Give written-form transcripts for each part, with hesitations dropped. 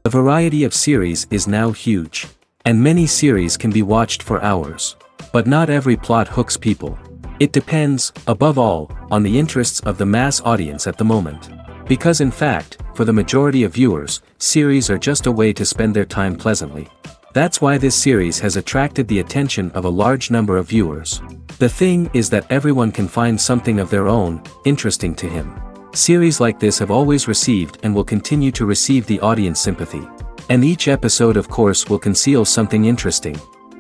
The variety of series is now huge. And many series can be watched for hours. But not every plot hooks people. It depends, above all, on the interests of the mass audience at the moment. Because in fact, for the majority of viewers, series are just a way to spend their time pleasantly. That's why this series has attracted the attention of a large number of viewers. The thing is that everyone can find something of their own, interesting to him. Series like this have always received and will continue to receive the audience sympathy. And each episode of course will conceal something interesting.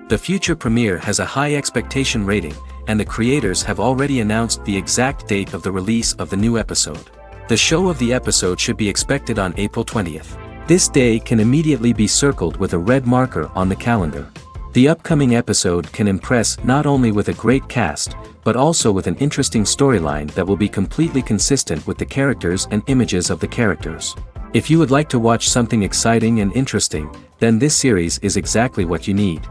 The future premiere has a high expectation rating, and the creators have already announced the exact date of the release of the new episode. The show of the episode should be expected on April 20th. This day can immediately be circled with a red marker on the calendar. The upcoming episode can impress not only with a great cast, but also with an interesting storyline that will be completely consistent with the characters and images of the characters. If you would like to watch something exciting and interesting, then this series is exactly what you need.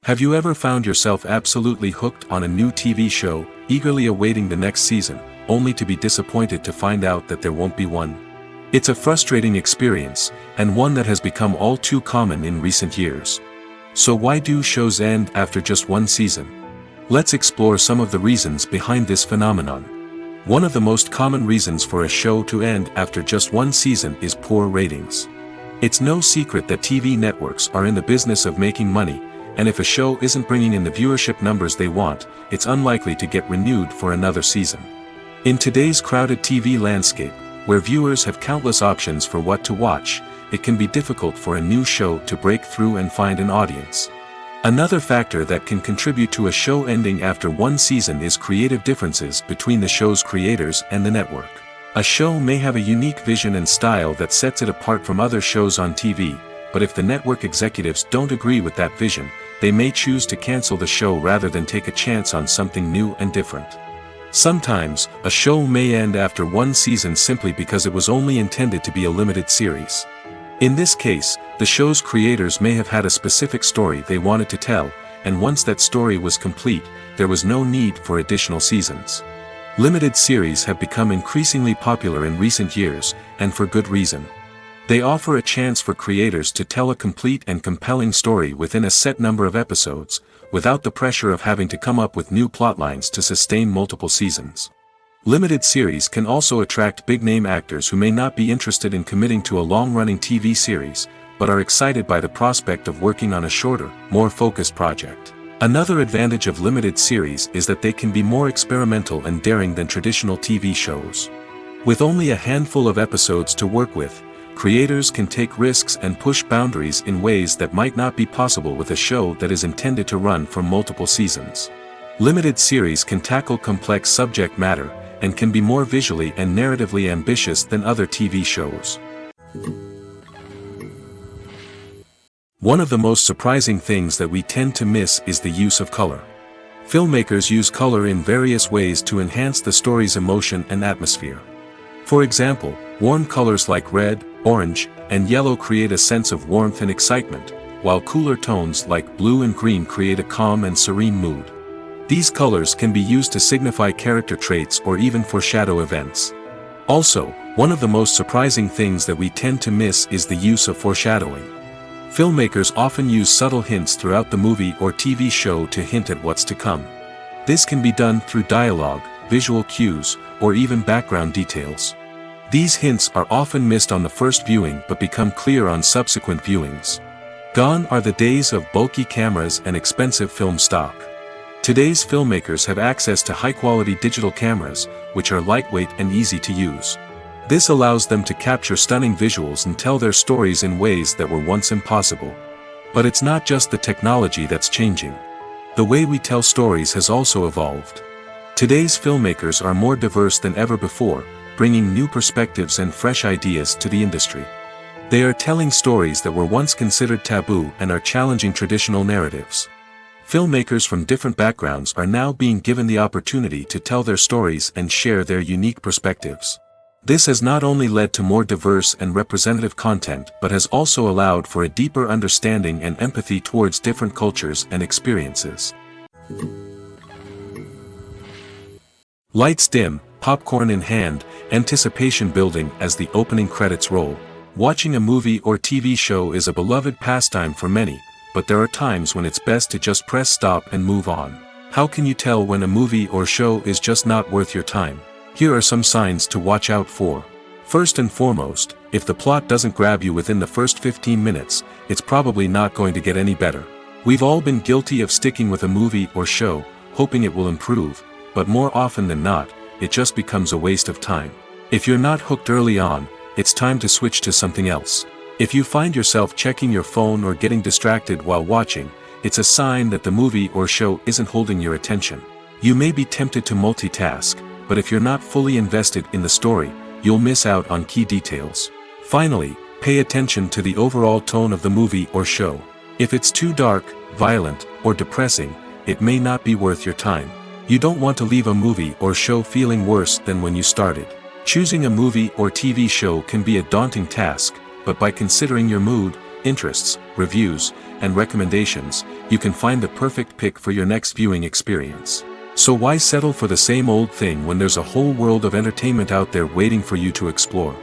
Have you ever found yourself absolutely hooked on a new TV show, eagerly awaiting the next season, only to be disappointed to find out that there won't be one? It's a frustrating experience, and one that has become all too common in recent years. So why do shows end after just one season? Let's explore some of the reasons behind this phenomenon. One of the most common reasons for a show to end after just one season is poor ratings. It's no secret that TV networks are in the business of making money, and if a show isn't bringing in the viewership numbers they want, it's unlikely to get renewed for another season. In today's crowded TV landscape, where viewers have countless options for what to watch, it can be difficult for a new show to break through and find an audience. Another factor that can contribute to a show ending after one season is creative differences between the show's creators and the network. A show may have a unique vision and style that sets it apart from other shows on TV, but if the network executives don't agree with that vision, they may choose to cancel the show rather than take a chance on something new and different. Sometimes, a show may end after one season simply because it was only intended to be a limited series. In this case, the show's creators may have had a specific story they wanted to tell, and once that story was complete, there was no need for additional seasons. Limited series have become increasingly popular in recent years, and for good reason. They offer a chance for creators to tell a complete and compelling story within a set number of episodes, without the pressure of having to come up with new plotlines to sustain multiple seasons. Limited series can also attract big-name actors who may not be interested in committing to a long-running TV series, but are excited by the prospect of working on a shorter, more focused project. Another advantage of limited series is that they can be more experimental and daring than traditional TV shows. With only a handful of episodes to work with, creators can take risks and push boundaries in ways that might not be possible with a show that is intended to run for multiple seasons. Limited series can tackle complex subject matter, and can be more visually and narratively ambitious than other TV shows. One of the most surprising things that we tend to miss is the use of color. Filmmakers use color in various ways to enhance the story's emotion and atmosphere. For example, warm colors like red, orange, and yellow create a sense of warmth and excitement, while cooler tones like blue and green create a calm and serene mood. These colors can be used to signify character traits or even foreshadow events. Also, one of the most surprising things that we tend to miss is the use of foreshadowing. Filmmakers often use subtle hints throughout the movie or TV show to hint at what's to come. This can be done through dialogue, visual cues, or even background details. These hints are often missed on the first viewing but become clear on subsequent viewings. Gone are the days of bulky cameras and expensive film stock. Today's filmmakers have access to high-quality digital cameras, which are lightweight and easy to use. This allows them to capture stunning visuals and tell their stories in ways that were once impossible. But it's not just the technology that's changing. The way we tell stories has also evolved. Today's filmmakers are more diverse than ever before, bringing new perspectives and fresh ideas to the industry. They are telling stories that were once considered taboo and are challenging traditional narratives. Filmmakers from different backgrounds are now being given the opportunity to tell their stories and share their unique perspectives. This has not only led to more diverse and representative content but has also allowed for a deeper understanding and empathy towards different cultures and experiences. Lights dim, popcorn in hand, anticipation building as the opening credits roll. Watching a movie or TV show is a beloved pastime for many, but there are times when it's best to just press stop and move on. How can you tell when a movie or show is just not worth your time? Here are some signs to watch out for. First and foremost, if the plot doesn't grab you within the first 15 minutes, it's probably not going to get any better. We've all been guilty of sticking with a movie or show, hoping it will improve, but more often than not, it just becomes a waste of time. If you're not hooked early on, it's time to switch to something else. If you find yourself checking your phone or getting distracted while watching, it's a sign that the movie or show isn't holding your attention. You may be tempted to multitask, but if you're not fully invested in the story, you'll miss out on key details. Finally, pay attention to the overall tone of the movie or show. If it's too dark, violent, or depressing, it may not be worth your time. You don't want to leave a movie or show feeling worse than when you started. Choosing a movie or TV show can be a daunting task, but by considering your mood, interests, reviews, and recommendations, you can find the perfect pick for your next viewing experience. So why settle for the same old thing when there's a whole world of entertainment out there waiting for you to explore?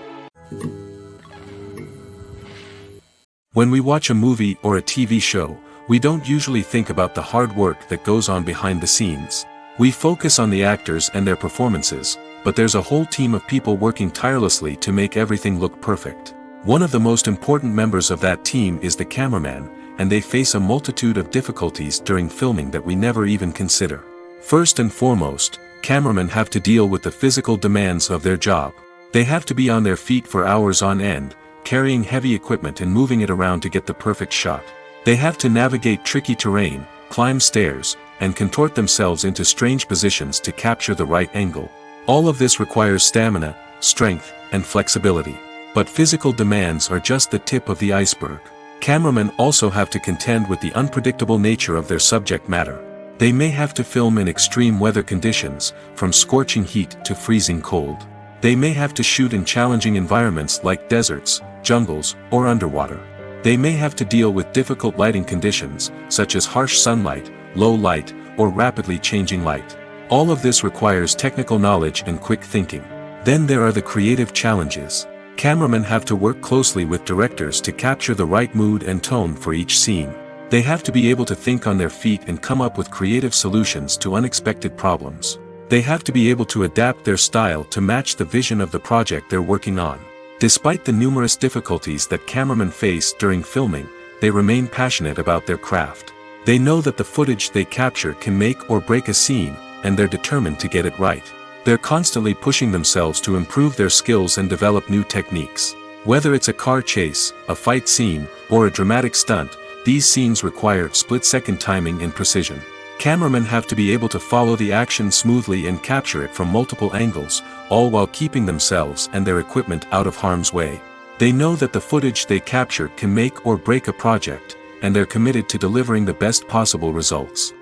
When we watch a movie or a TV show, we don't usually think about the hard work that goes on behind the scenes. We focus on the actors and their performances, but there's a whole team of people working tirelessly to make everything look perfect. One of the most important members of that team is the cameraman, and they face a multitude of difficulties during filming that we never even consider. First and foremost, cameramen have to deal with the physical demands of their job. They have to be on their feet for hours on end, carrying heavy equipment and moving it around to get the perfect shot. They have to navigate tricky terrain, climb stairs, and contort themselves into strange positions to capture the right angle. All of this requires stamina, strength, and flexibility. But physical demands are just the tip of the iceberg. Cameramen also have to contend with the unpredictable nature of their subject matter. They may have to film in extreme weather conditions, from scorching heat to freezing cold. They may have to shoot in challenging environments like deserts, jungles, or underwater. They may have to deal with difficult lighting conditions, such as harsh sunlight, low light, or rapidly changing light. All of this requires technical knowledge and quick thinking. Then there are the creative challenges. Cameramen have to work closely with directors to capture the right mood and tone for each scene. They have to be able to think on their feet and come up with creative solutions to unexpected problems. They have to be able to adapt their style to match the vision of the project they're working on. Despite the numerous difficulties that cameramen face during filming, they remain passionate about their craft. They know that the footage they capture can make or break a scene, and they're determined to get it right. They're constantly pushing themselves to improve their skills and develop new techniques. Whether it's a car chase, a fight scene, or a dramatic stunt, these scenes require split-second timing and precision. Cameramen have to be able to follow the action smoothly and capture it from multiple angles, all while keeping themselves and their equipment out of harm's way. They know that the footage they capture can make or break a project, and they're committed to delivering the best possible results.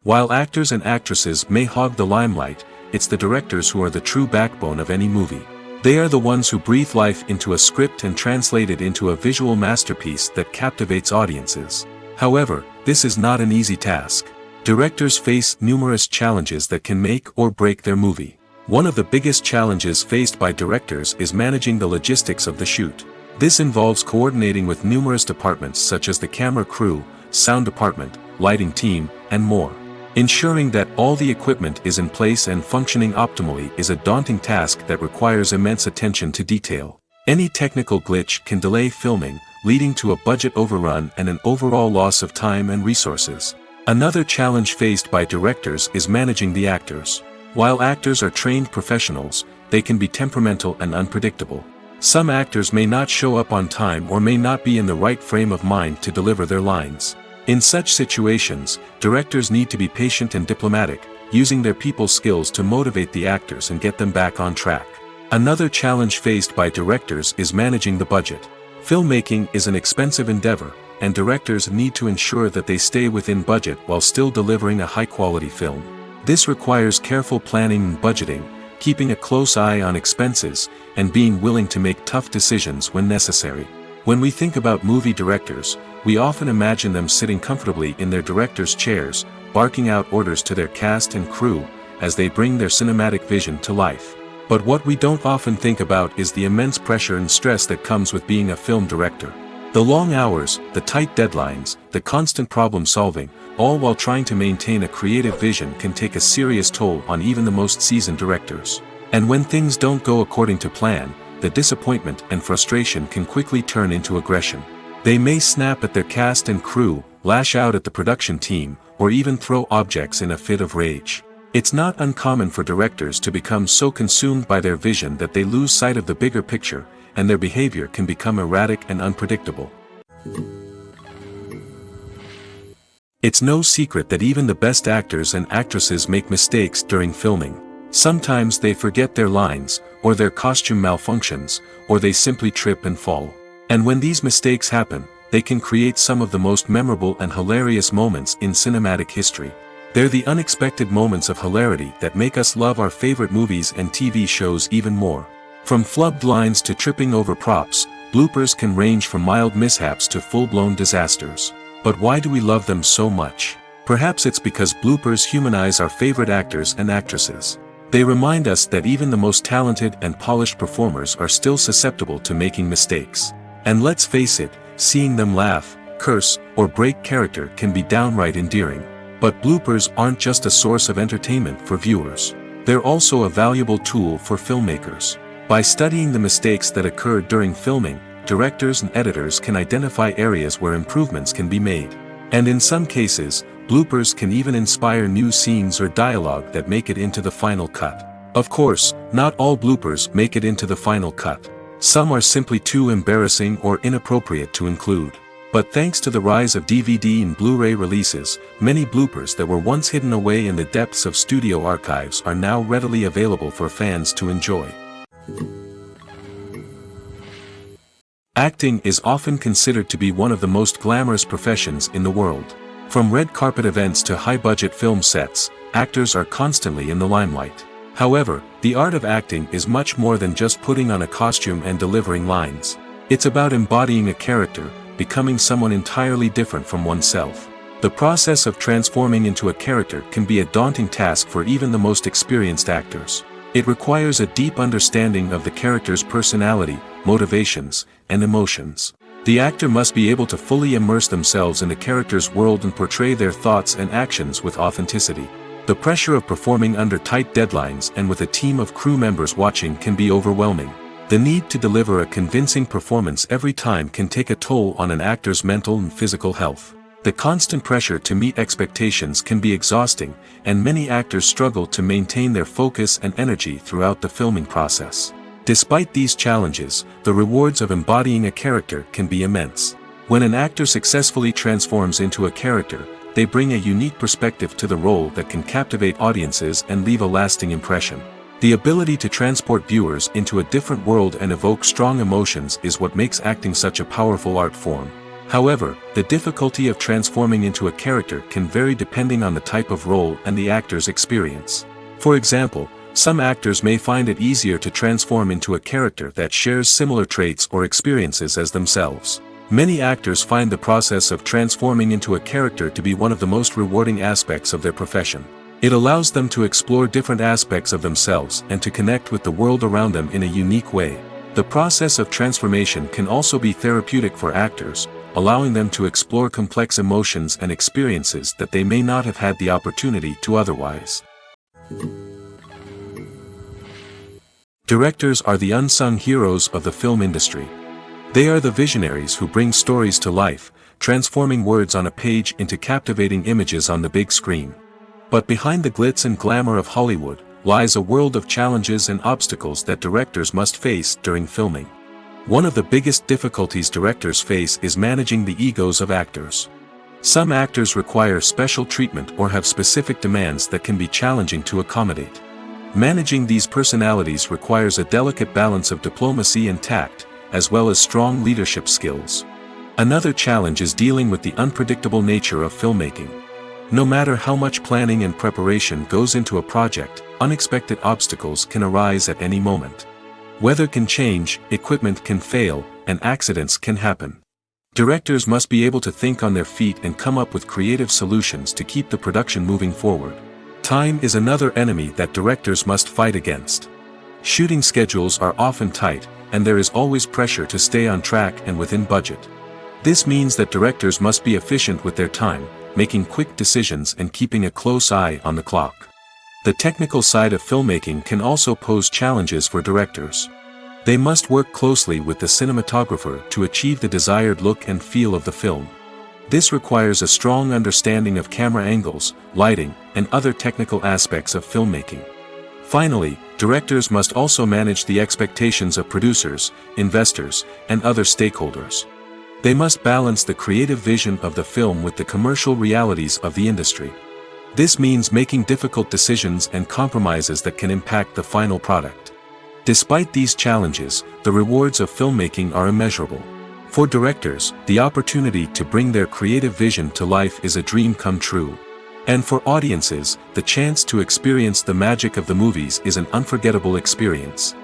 While actors and actresses may hog the limelight, it's the directors who are the true backbone of any movie. They are the ones who breathe life into a script and translate it into a visual masterpiece that captivates audiences. However, this is not an easy task. Directors face numerous challenges that can make or break their movie. One of the biggest challenges faced by directors is managing the logistics of the shoot. This involves coordinating with numerous departments such as the camera crew, sound department, lighting team, and more. Ensuring that all the equipment is in place and functioning optimally is a daunting task that requires immense attention to detail. Any technical glitch can delay filming, leading to a budget overrun and an overall loss of time and resources. Another challenge faced by directors is managing the actors. While actors are trained professionals, they can be temperamental and unpredictable. Some actors may not show up on time or may not be in the right frame of mind to deliver their lines. In such situations, directors need to be patient and diplomatic, using their people skills to motivate the actors and get them back on track. Another challenge faced by directors is managing the budget. Filmmaking is an expensive endeavor, and directors need to ensure that they stay within budget while still delivering a high-quality film. This requires careful planning and budgeting, keeping a close eye on expenses, and being willing to make tough decisions when necessary. When we think about movie directors, we often imagine them sitting comfortably in their director's chairs, barking out orders to their cast and crew, as they bring their cinematic vision to life. But what we don't often think about is the immense pressure and stress that comes with being a film director. The long hours, the tight deadlines, the constant problem solving, all while trying to maintain a creative vision can take a serious toll on even the most seasoned directors. And when things don't go according to plan, the disappointment and frustration can quickly turn into aggression. They may snap at their cast and crew, lash out at the production team, or even throw objects in a fit of rage. It's not uncommon for directors to become so consumed by their vision that they lose sight of the bigger picture, and their behavior can become erratic and unpredictable. It's no secret that even the best actors and actresses make mistakes during filming. Sometimes they forget their lines, or their costume malfunctions, or they simply trip and fall. And when these mistakes happen, they can create some of the most memorable and hilarious moments in cinematic history. They're the unexpected moments of hilarity that make us love our favorite movies and TV shows even more. From flubbed lines to tripping over props, bloopers can range from mild mishaps to full-blown disasters. But why do we love them so much? Perhaps it's because bloopers humanize our favorite actors and actresses. They remind us that even the most talented and polished performers are still susceptible to making mistakes. And let's face it, seeing them laugh, curse, or break character can be downright endearing. But bloopers aren't just a source of entertainment for viewers. They're also a valuable tool for filmmakers. By studying the mistakes that occur during filming, directors and editors can identify areas where improvements can be made. And in some cases, bloopers can even inspire new scenes or dialogue that make it into the final cut. Of course, not all bloopers make it into the final cut. Some are simply too embarrassing or inappropriate to include. But thanks to the rise of DVD and Blu-ray releases, many bloopers that were once hidden away in the depths of studio archives are now readily available for fans to enjoy. Acting is often considered to be one of the most glamorous professions in the world. From red carpet events to high-budget film sets, actors are constantly in the limelight. However, the art of acting is much more than just putting on a costume and delivering lines. It's about embodying a character, becoming someone entirely different from oneself. The process of transforming into a character can be a daunting task for even the most experienced actors. It requires a deep understanding of the character's personality, motivations, and emotions. The actor must be able to fully immerse themselves in the character's world and portray their thoughts and actions with authenticity. The pressure of performing under tight deadlines and with a team of crew members watching can be overwhelming. The need to deliver a convincing performance every time can take a toll on an actor's mental and physical health. The constant pressure to meet expectations can be exhausting, and many actors struggle to maintain their focus and energy throughout the filming process. Despite these challenges, the rewards of embodying a character can be immense. When an actor successfully transforms into a character, they bring a unique perspective to the role that can captivate audiences and leave a lasting impression. The ability to transport viewers into a different world and evoke strong emotions is what makes acting such a powerful art form. However, the difficulty of transforming into a character can vary depending on the type of role and the actor's experience. For example, some actors may find it easier to transform into a character that shares similar traits or experiences as themselves. Many actors find the process of transforming into a character to be one of the most rewarding aspects of their profession. It allows them to explore different aspects of themselves and to connect with the world around them in a unique way. The process of transformation can also be therapeutic for actors, allowing them to explore complex emotions and experiences that they may not have had the opportunity to otherwise. Directors are the unsung heroes of the film industry. They are the visionaries who bring stories to life, transforming words on a page into captivating images on the big screen. But behind the glitz and glamour of Hollywood lies a world of challenges and obstacles that directors must face during filming. One of the biggest difficulties directors face is managing the egos of actors. Some actors require special treatment or have specific demands that can be challenging to accommodate. Managing these personalities requires a delicate balance of diplomacy and tact, as well as strong leadership skills. Another challenge is dealing with the unpredictable nature of filmmaking. No matter how much planning and preparation goes into a project, unexpected obstacles can arise at any moment. Weather can change, equipment can fail, and accidents can happen. Directors must be able to think on their feet and come up with creative solutions to keep the production moving forward. Time is another enemy that directors must fight against. Shooting schedules are often tight, and there is always pressure to stay on track and within budget. This means that directors must be efficient with their time, making quick decisions and keeping a close eye on the clock. The technical side of filmmaking can also pose challenges for directors. They must work closely with the cinematographer to achieve the desired look and feel of the film. This requires a strong understanding of camera angles, lighting, and other technical aspects of filmmaking. Finally, directors must also manage the expectations of producers, investors, and other stakeholders. They must balance the creative vision of the film with the commercial realities of the industry. This means making difficult decisions and compromises that can impact the final product. Despite these challenges, the rewards of filmmaking are immeasurable. For directors, the opportunity to bring their creative vision to life is a dream come true. And for audiences, the chance to experience the magic of the movies is an unforgettable experience.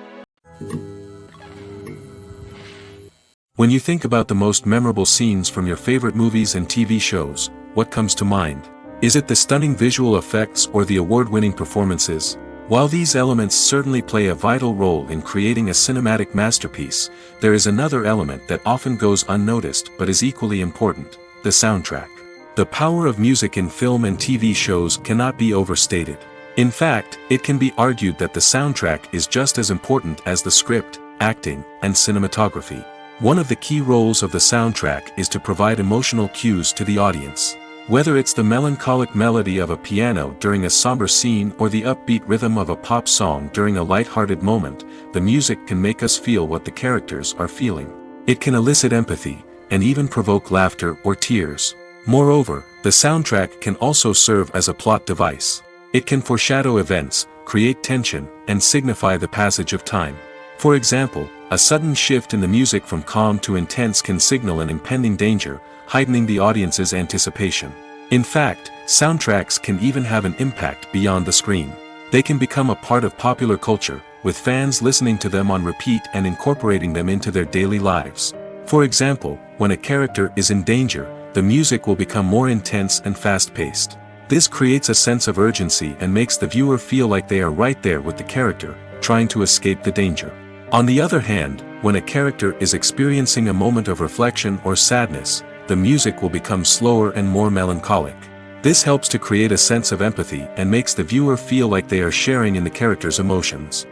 When you think about the most memorable scenes from your favorite movies and TV shows, what comes to mind? Is it the stunning visual effects or the award-winning performances? While these elements certainly play a vital role in creating a cinematic masterpiece, there is another element that often goes unnoticed but is equally important: the soundtrack. The power of music in film and TV shows cannot be overstated. In fact, it can be argued that the soundtrack is just as important as the script, acting, and cinematography. One of the key roles of the soundtrack is to provide emotional cues to the audience. Whether it's the melancholic melody of a piano during a somber scene or the upbeat rhythm of a pop song during a light-hearted moment, the music can make us feel what the characters are feeling. It can elicit empathy, and even provoke laughter or tears. Moreover, the soundtrack can also serve as a plot device. It can foreshadow events, create tension, and signify the passage of time. For example, a sudden shift in the music from calm to intense can signal an impending danger, heightening the audience's anticipation. In fact, soundtracks can even have an impact beyond the screen. They can become a part of popular culture, with fans listening to them on repeat and incorporating them into their daily lives. For example, when a character is in danger, the music will become more intense and fast-paced. This creates a sense of urgency and makes the viewer feel like they are right there with the character, trying to escape the danger. On the other hand, when a character is experiencing a moment of reflection or sadness, the music will become slower and more melancholic. This helps to create a sense of empathy and makes the viewer feel like they are sharing in the character's emotions.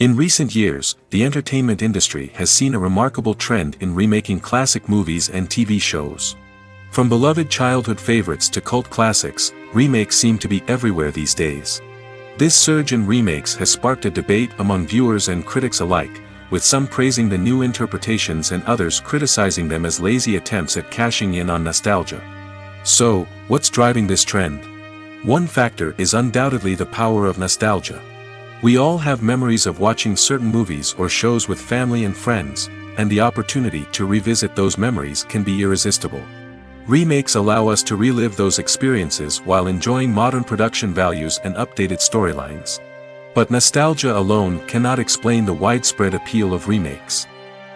In recent years, the entertainment industry has seen a remarkable trend in remaking classic movies and TV shows. From beloved childhood favorites to cult classics, remakes seem to be everywhere these days. This surge in remakes has sparked a debate among viewers and critics alike, with some praising the new interpretations and others criticizing them as lazy attempts at cashing in on nostalgia. So, what's driving this trend? One factor is undoubtedly the power of nostalgia. We all have memories of watching certain movies or shows with family and friends, and the opportunity to revisit those memories can be irresistible. Remakes allow us to relive those experiences while enjoying modern production values and updated storylines. But nostalgia alone cannot explain the widespread appeal of remakes.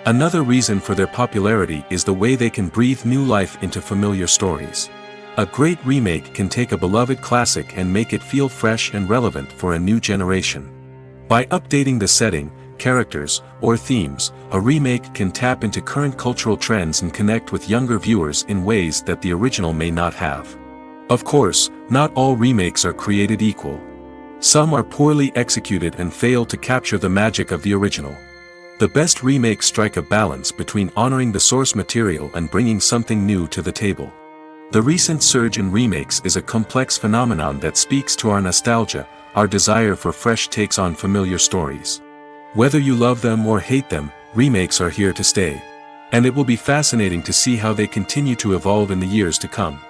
Another reason for their popularity is the way they can breathe new life into familiar stories. A great remake can take a beloved classic and make it feel fresh and relevant for a new generation. By updating the setting, characters, or themes, a remake can tap into current cultural trends and connect with younger viewers in ways that the original may not have. Of course, not all remakes are created equal. Some are poorly executed and fail to capture the magic of the original. The best remakes strike a balance between honoring the source material and bringing something new to the table. The recent surge in remakes is a complex phenomenon that speaks to our nostalgia, our desire for fresh takes on familiar stories. Whether you love them or hate them, remakes are here to stay. And it will be fascinating to see how they continue to evolve in the years to come.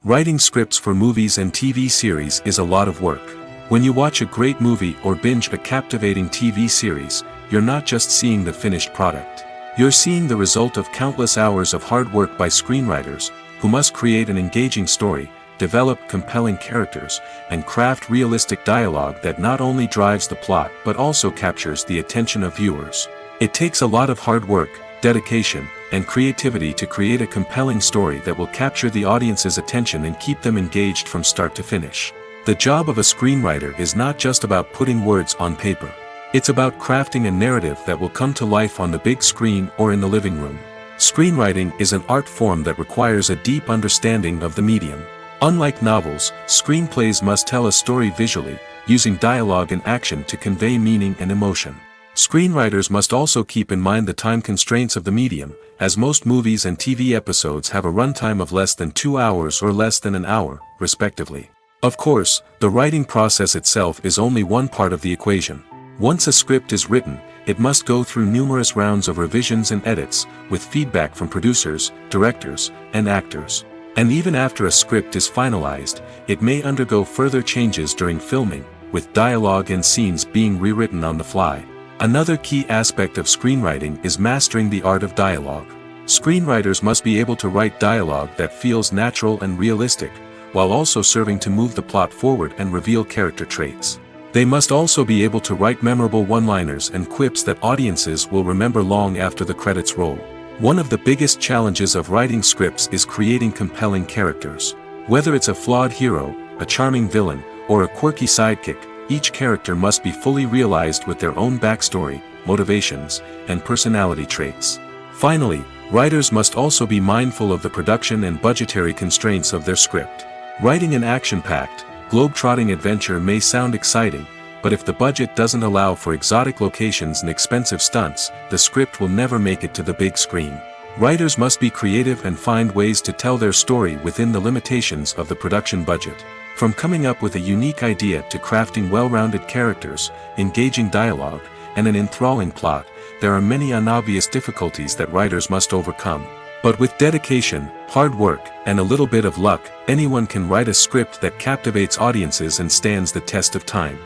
Writing scripts for movies and TV series is a lot of work. When you watch a great movie or binge a captivating TV series, you're not just seeing the finished product. You're seeing the result of countless hours of hard work by screenwriters, who must create an engaging story, develop compelling characters, and craft realistic dialogue that not only drives the plot but also captures the attention of viewers. It takes a lot of hard work, dedication, and creativity to create a compelling story that will capture the audience's attention and keep them engaged from start to finish. The job of a screenwriter is not just about putting words on paper. It's about crafting a narrative that will come to life on the big screen or in the living room. Screenwriting is an art form that requires a deep understanding of the medium. Unlike novels, screenplays must tell a story visually, using dialogue and action to convey meaning and emotion. Screenwriters must also keep in mind the time constraints of the medium, as most movies and TV episodes have a runtime of less than 2 hours or less than an hour, respectively. Of course, the writing process itself is only one part of the equation. Once a script is written, it must go through numerous rounds of revisions and edits, with feedback from producers, directors, and actors. And even after a script is finalized, it may undergo further changes during filming, with dialogue and scenes being rewritten on the fly. Another key aspect of screenwriting is mastering the art of dialogue. Screenwriters must be able to write dialogue that feels natural and realistic, while also serving to move the plot forward and reveal character traits. They must also be able to write memorable one-liners and quips that audiences will remember long after the credits roll. One of the biggest challenges of writing scripts is creating compelling characters. Whether it's a flawed hero, a charming villain, or a quirky sidekick, each character must be fully realized with their own backstory, motivations, and personality traits. Finally, writers must also be mindful of the production and budgetary constraints of their script. Writing an action-packed, globe-trotting adventure may sound exciting, but if the budget doesn't allow for exotic locations and expensive stunts, the script will never make it to the big screen. Writers must be creative and find ways to tell their story within the limitations of the production budget. From coming up with a unique idea to crafting well-rounded characters, engaging dialogue, and an enthralling plot, there are many unobvious difficulties that writers must overcome. But with dedication, hard work, and a little bit of luck, anyone can write a script that captivates audiences and stands the test of time.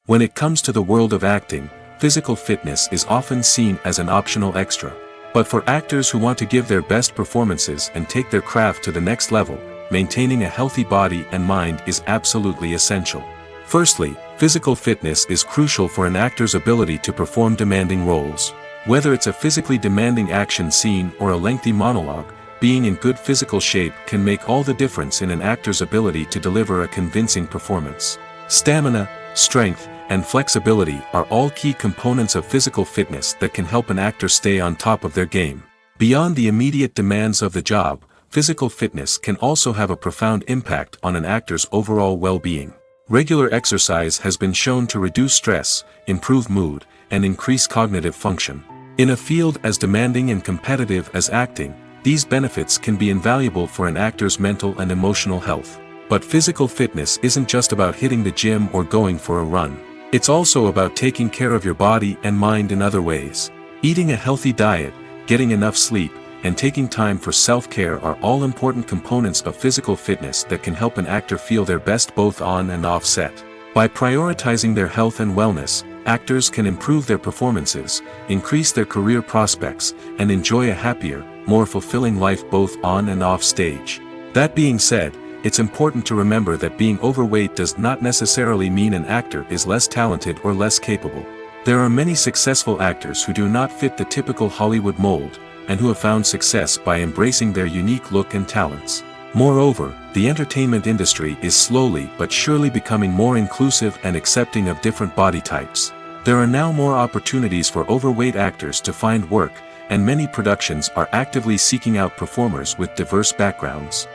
When it comes to the world of acting, physical fitness is often seen as an optional extra. But for actors who want to give their best performances and take their craft to the next level, maintaining a healthy body and mind is absolutely essential. Firstly, physical fitness is crucial for an actor's ability to perform demanding roles. Whether it's a physically demanding action scene or a lengthy monologue, being in good physical shape can make all the difference in an actor's ability to deliver a convincing performance. Stamina, strength, and flexibility are all key components of physical fitness that can help an actor stay on top of their game. Beyond the immediate demands of the job, physical fitness can also have a profound impact on an actor's overall well-being. Regular exercise has been shown to reduce stress, improve mood, and increase cognitive function. In a field as demanding and competitive as acting, these benefits can be invaluable for an actor's mental and emotional health. But physical fitness isn't just about hitting the gym or going for a run. It's also about taking care of your body and mind in other ways. Eating a healthy diet, getting enough sleep, and taking time for self-care are all important components of physical fitness that can help an actor feel their best both on and off set. By prioritizing their health and wellness, actors can improve their performances, increase their career prospects, and enjoy a happier, more fulfilling life both on and off stage. That being said, it's important to remember that being overweight does not necessarily mean an actor is less talented or less capable. There are many successful actors who do not fit the typical Hollywood mold, and who have found success by embracing their unique look and talents. Moreover, the entertainment industry is slowly but surely becoming more inclusive and accepting of different body types. There are now more opportunities for overweight actors to find work, and many productions are actively seeking out performers with diverse backgrounds.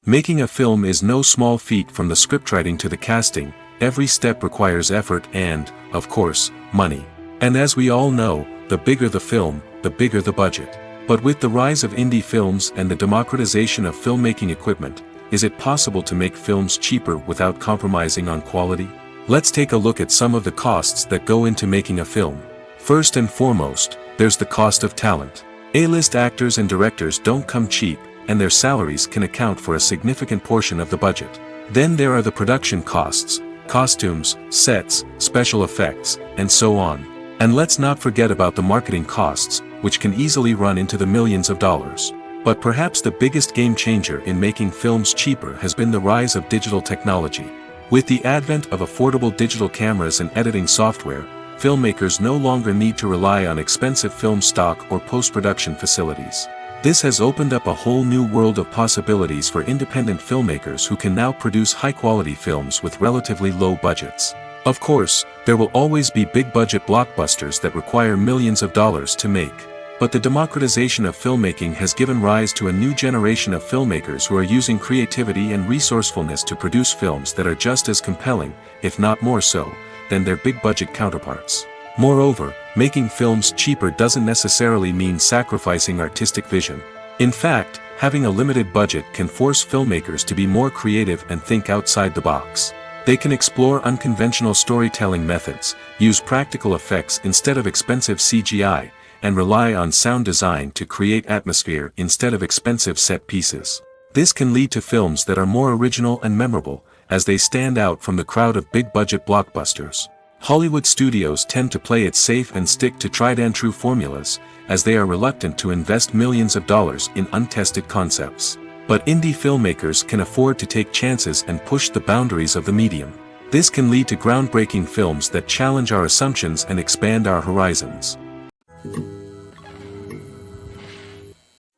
Making a film is no small feat. From the scriptwriting to the casting, every step requires effort and, of course, money. And as we all know, the bigger the film, the bigger the budget. But with the rise of indie films and the democratization of filmmaking equipment, is it possible to make films cheaper without compromising on quality? Let's take a look at some of the costs that go into making a film. First and foremost, there's the cost of talent. A-list actors and directors don't come cheap, and their salaries can account for a significant portion of the budget. Then there are the production costs, costumes, sets, special effects, and so on. And let's not forget about the marketing costs, which can easily run into the millions of dollars. But perhaps the biggest game changer in making films cheaper has been the rise of digital technology. With the advent of affordable digital cameras and editing software, filmmakers no longer need to rely on expensive film stock or post-production facilities. This has opened up a whole new world of possibilities for independent filmmakers who can now produce high-quality films with relatively low budgets. Of course, there will always be big-budget blockbusters that require millions of dollars to make. But the democratization of filmmaking has given rise to a new generation of filmmakers who are using creativity and resourcefulness to produce films that are just as compelling, if not more so, than their big-budget counterparts. Moreover, making films cheaper doesn't necessarily mean sacrificing artistic vision. In fact, having a limited budget can force filmmakers to be more creative and think outside the box. They can explore unconventional storytelling methods, use practical effects instead of expensive CGI, and rely on sound design to create atmosphere instead of expensive set pieces. This can lead to films that are more original and memorable, as they stand out from the crowd of big-budget blockbusters. Hollywood studios tend to play it safe and stick to tried-and-true formulas, as they are reluctant to invest millions of dollars in untested concepts. But indie filmmakers can afford to take chances and push the boundaries of the medium. This can lead to groundbreaking films that challenge our assumptions and expand our horizons.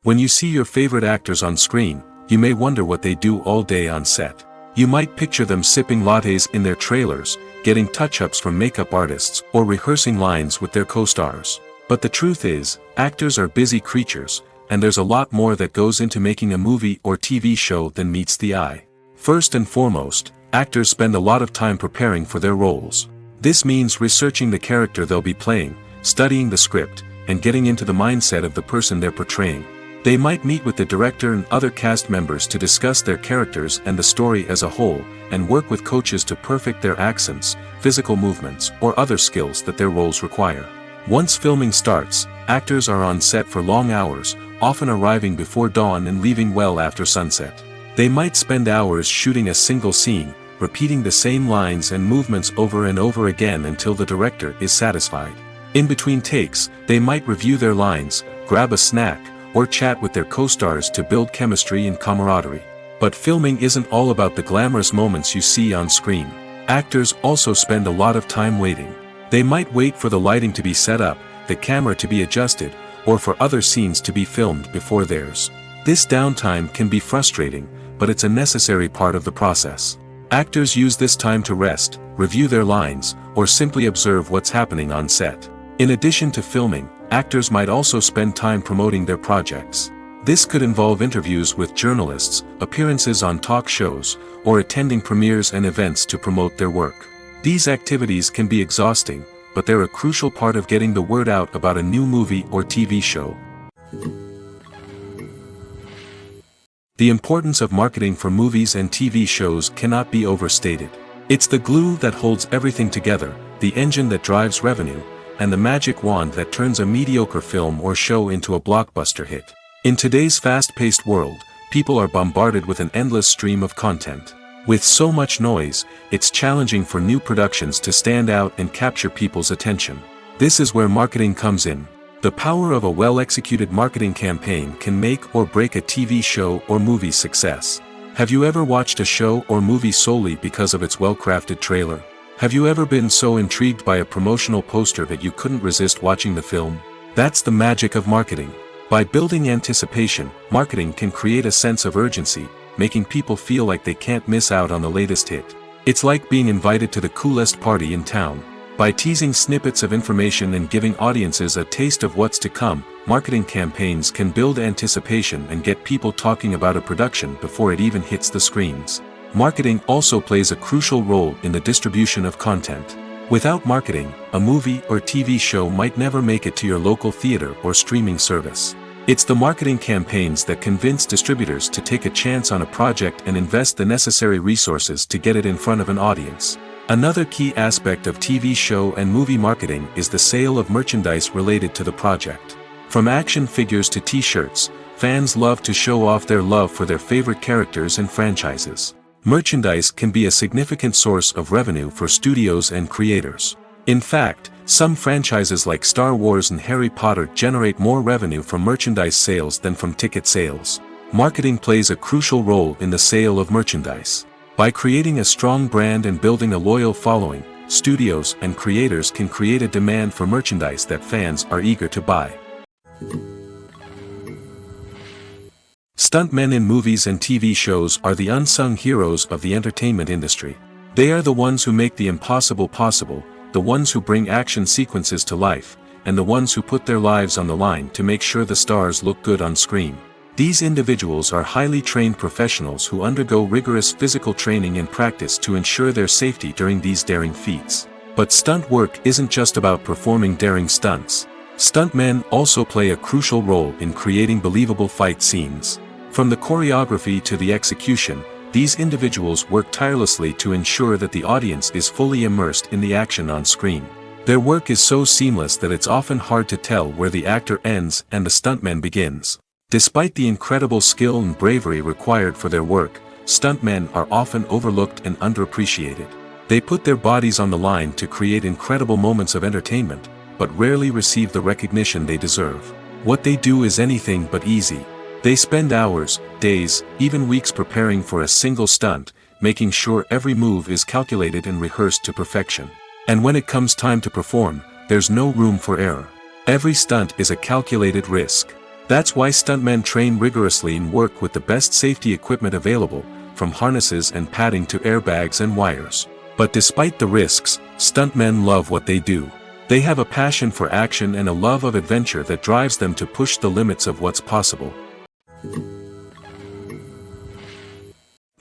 When you see your favorite actors on screen, you may wonder what they do all day on set. You might picture them sipping lattes in their trailers, getting touch-ups from makeup artists, or rehearsing lines with their co-stars. But the truth is, actors are busy creatures, and there's a lot more that goes into making a movie or TV show than meets the eye. First and foremost, actors spend a lot of time preparing for their roles. This means researching the character they'll be playing, studying the script, and getting into the mindset of the person they're portraying. They might meet with the director and other cast members to discuss their characters and the story as a whole, and work with coaches to perfect their accents, physical movements, or other skills that their roles require. Once filming starts, actors are on set for long hours, often arriving before dawn and leaving well after sunset. They might spend hours shooting a single scene, repeating the same lines and movements over and over again until the director is satisfied. In between takes, they might review their lines, grab a snack, or chat with their co-stars to build chemistry and camaraderie. But filming isn't all about the glamorous moments you see on screen. Actors also spend a lot of time waiting. They might wait for the lighting to be set up, the camera to be adjusted, or for other scenes to be filmed before theirs. This downtime can be frustrating, but it's a necessary part of the process. Actors use this time to rest, review their lines, or simply observe what's happening on set. In addition to filming, actors might also spend time promoting their projects. This could involve interviews with journalists, appearances on talk shows, or attending premieres and events to promote their work. These activities can be exhausting, but they're a crucial part of getting the word out about a new movie or TV show. The importance of marketing for movies and TV shows cannot be overstated. It's the glue that holds everything together, the engine that drives revenue, and the magic wand that turns a mediocre film or show into a blockbuster hit. In today's fast-paced world, people are bombarded with an endless stream of content. With so much noise, it's challenging for new productions to stand out and capture people's attention. This is where marketing comes in. The power of a well-executed marketing campaign can make or break a TV show or movie's success. Have you ever watched a show or movie solely because of its well-crafted trailer? Have you ever been so intrigued by a promotional poster that you couldn't resist watching the film? That's the magic of marketing. By building anticipation, marketing can create a sense of urgency, making people feel like they can't miss out on the latest hit. It's like being invited to the coolest party in town. By teasing snippets of information and giving audiences a taste of what's to come, marketing campaigns can build anticipation and get people talking about a production before it even hits the screens. Marketing also plays a crucial role in the distribution of content. Without marketing, a movie or TV show might never make it to your local theater or streaming service. It's the marketing campaigns that convince distributors to take a chance on a project and invest the necessary resources to get it in front of an audience. Another key aspect of TV show and movie marketing is the sale of merchandise related to the project. From action figures to t-shirts, fans love to show off their love for their favorite characters and franchises. Merchandise can be a significant source of revenue for studios and creators. In fact, Some franchises like Star Wars and Harry Potter generate more revenue from merchandise sales than from ticket sales. Marketing plays a crucial role in the sale of merchandise. By creating a strong brand and building a loyal following, studios and creators can create a demand for merchandise that fans are eager to buy. Stuntmen in movies and TV shows are the unsung heroes of the entertainment industry. They are the ones who make the impossible possible, the ones who bring action sequences to life, and the ones who put their lives on the line to make sure the stars look good on screen. These individuals are highly trained professionals who undergo rigorous physical training and practice to ensure their safety during these daring feats. But stunt work isn't just about performing daring stunts. Stuntmen also play a crucial role in creating believable fight scenes. From the choreography to the execution, these individuals work tirelessly to ensure that the audience is fully immersed in the action on screen. Their work is so seamless that it's often hard to tell where the actor ends and the stuntman begins. Despite the incredible skill and bravery required for their work, stuntmen are often overlooked and underappreciated. They put their bodies on the line to create incredible moments of entertainment, but rarely receive the recognition they deserve. What they do is anything but easy. They spend hours, days, even weeks preparing for a single stunt, making sure every move is calculated and rehearsed to perfection. And when it comes time to perform, there's no room for error. Every stunt is a calculated risk. That's why stuntmen train rigorously and work with the best safety equipment available, from harnesses and padding to airbags and wires. But despite the risks, stuntmen love what they do. They have a passion for action and a love of adventure that drives them to push the limits of what's possible.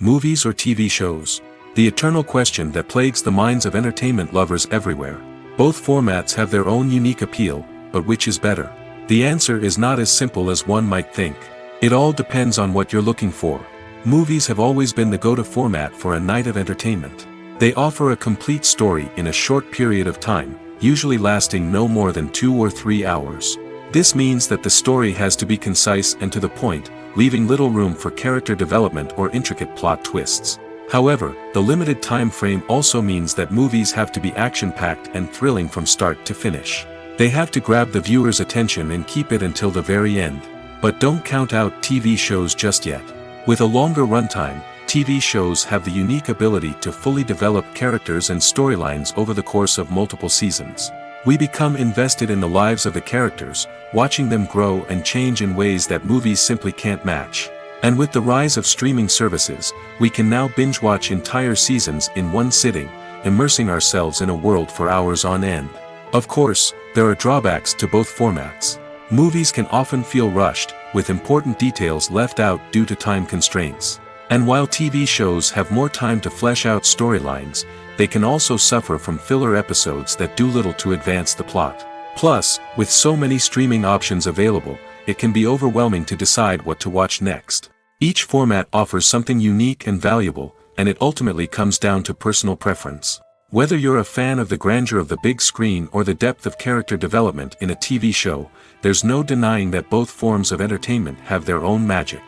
Movies or TV shows? The eternal question that plagues the minds of entertainment lovers everywhere. Both formats have their own unique appeal, but which is better? The answer is not as simple as one might think. It all depends on what you're looking for. Movies have always been the go-to format for a night of entertainment. They offer a complete story in a short period of time, usually lasting no more than 2 or 3 hours. This means that the story has to be concise and to the point, leaving little room for character development or intricate plot twists. However, the limited time frame also means that movies have to be action-packed and thrilling from start to finish. They have to grab the viewer's attention and keep it until the very end. But don't count out TV shows just yet. With a longer runtime, TV shows have the unique ability to fully develop characters and storylines over the course of multiple seasons. We become invested in the lives of the characters, watching them grow and change in ways that movies simply can't match. And with the rise of streaming services, we can now binge-watch entire seasons in one sitting, immersing ourselves in a world for hours on end. Of course, there are drawbacks to both formats. Movies can often feel rushed, with important details left out due to time constraints. And while TV shows have more time to flesh out storylines, they can also suffer from filler episodes that do little to advance the plot. Plus, with so many streaming options available, it can be overwhelming to decide what to watch next. Each format offers something unique and valuable, and it ultimately comes down to personal preference. Whether you're a fan of the grandeur of the big screen or the depth of character development in a TV show, there's no denying that both forms of entertainment have their own magic.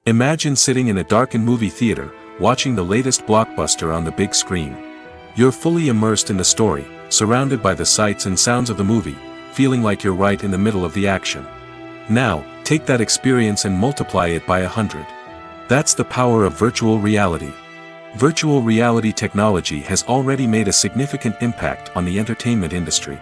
Imagine sitting in a darkened movie theater, watching the latest blockbuster on the big screen. You're fully immersed in the story, surrounded by the sights and sounds of the movie, feeling like you're right in the middle of the action. Now, take that experience and multiply it by 100. That's the power of virtual reality. Virtual reality technology has already made a significant impact on the entertainment industry.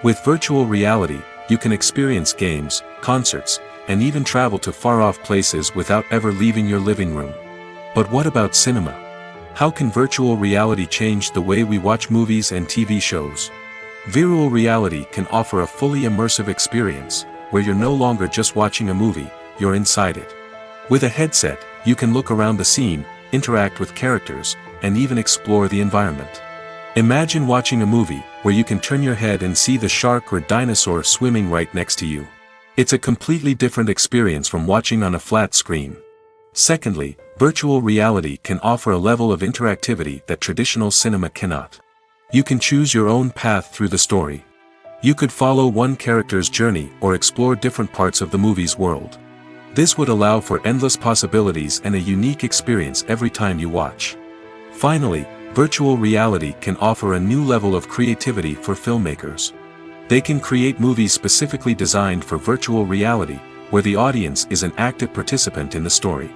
With virtual reality, you can experience games, concerts, and even travel to far-off places without ever leaving your living room. But what about cinema? How can virtual reality change the way we watch movies and TV shows? Virtual reality can offer a fully immersive experience, where you're no longer just watching a movie, you're inside it. With a headset, you can look around the scene, interact with characters, and even explore the environment. Imagine watching a movie where you can turn your head and see the shark or dinosaur swimming right next to you. It's a completely different experience from watching on a flat screen. Secondly, virtual reality can offer a level of interactivity that traditional cinema cannot. You can choose your own path through the story. You could follow one character's journey or explore different parts of the movie's world. This would allow for endless possibilities and a unique experience every time you watch. Finally, virtual reality can offer a new level of creativity for filmmakers. They can create movies specifically designed for virtual reality, where the audience is an active participant in the story.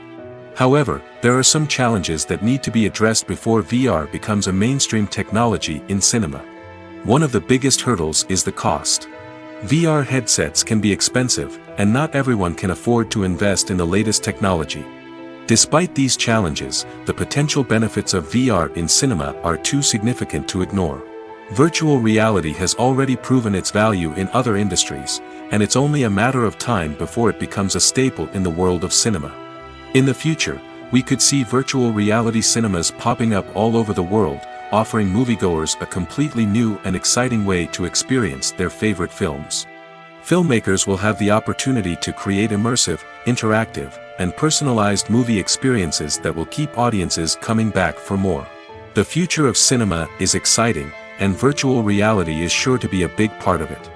However, there are some challenges that need to be addressed before VR becomes a mainstream technology in cinema. One of the biggest hurdles is the cost. VR headsets can be expensive, and not everyone can afford to invest in the latest technology. Despite these challenges, the potential benefits of VR in cinema are too significant to ignore. Virtual reality has already proven its value in other industries, and it's only a matter of time before it becomes a staple in the world of cinema. In the future, we could see virtual reality cinemas popping up all over the world, offering moviegoers a completely new and exciting way to experience their favorite films. Filmmakers will have the opportunity to create immersive, interactive, and personalized movie experiences that will keep audiences coming back for more. The future of cinema is exciting, and virtual reality is sure to be a big part of it.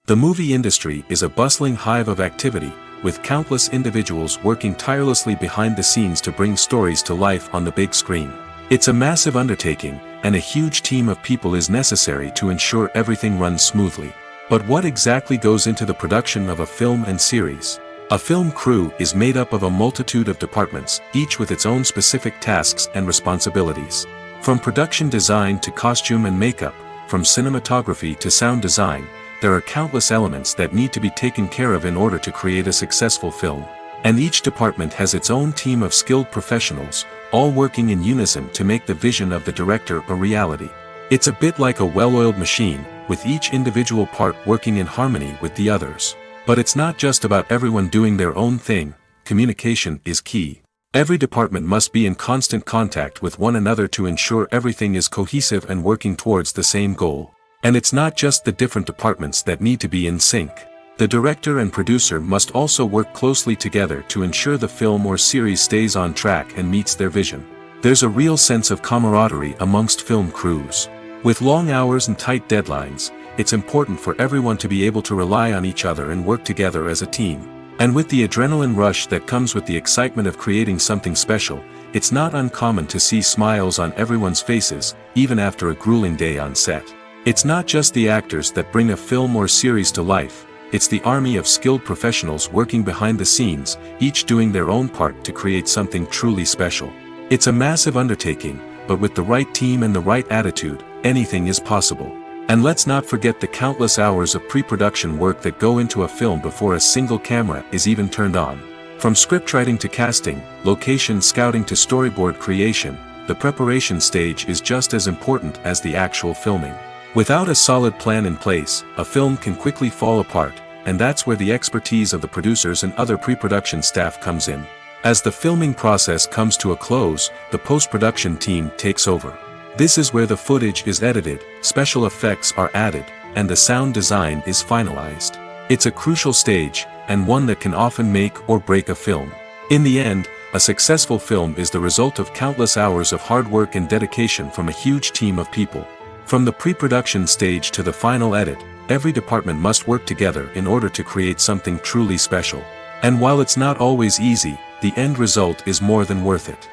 The movie industry is a bustling hive of activity, with countless individuals working tirelessly behind the scenes to bring stories to life on the big screen. It's a massive undertaking, and a huge team of people is necessary to ensure everything runs smoothly. But what exactly goes into the production of a film and series? A film crew is made up of a multitude of departments, each with its own specific tasks and responsibilities. From production design to costume and makeup, from cinematography to sound design, there are countless elements that need to be taken care of in order to create a successful film. And each department has its own team of skilled professionals, all working in unison to make the vision of the director a reality. It's a bit like a well-oiled machine, with each individual part working in harmony with the others. But it's not just about everyone doing their own thing. Communication is key. Every department must be in constant contact with one another to ensure everything is cohesive and working towards the same goal. And it's not just the different departments that need to be in sync. The director and producer must also work closely together to ensure the film or series stays on track and meets their vision. There's a real sense of camaraderie amongst film crews. With long hours and tight deadlines, it's important for everyone to be able to rely on each other and work together as a team. And with the adrenaline rush that comes with the excitement of creating something special, it's not uncommon to see smiles on everyone's faces, even after a grueling day on set. It's not just the actors that bring a film or series to life, it's the army of skilled professionals working behind the scenes, each doing their own part to create something truly special. It's a massive undertaking, but with the right team and the right attitude, anything is possible. And let's not forget the countless hours of pre-production work that go into a film before a single camera is even turned on. From scriptwriting to casting, location scouting to storyboard creation, the preparation stage is just as important as the actual filming. Without a solid plan in place, a film can quickly fall apart, and that's where the expertise of the producers and other pre-production staff comes in. As the filming process comes to a close, the post-production team takes over. This is where the footage is edited, special effects are added, and the sound design is finalized. It's a crucial stage, and one that can often make or break a film. In the end, a successful film is the result of countless hours of hard work and dedication from a huge team of people. From the pre-production stage to the final edit, every department must work together in order to create something truly special. And while it's not always easy, the end result is more than worth it.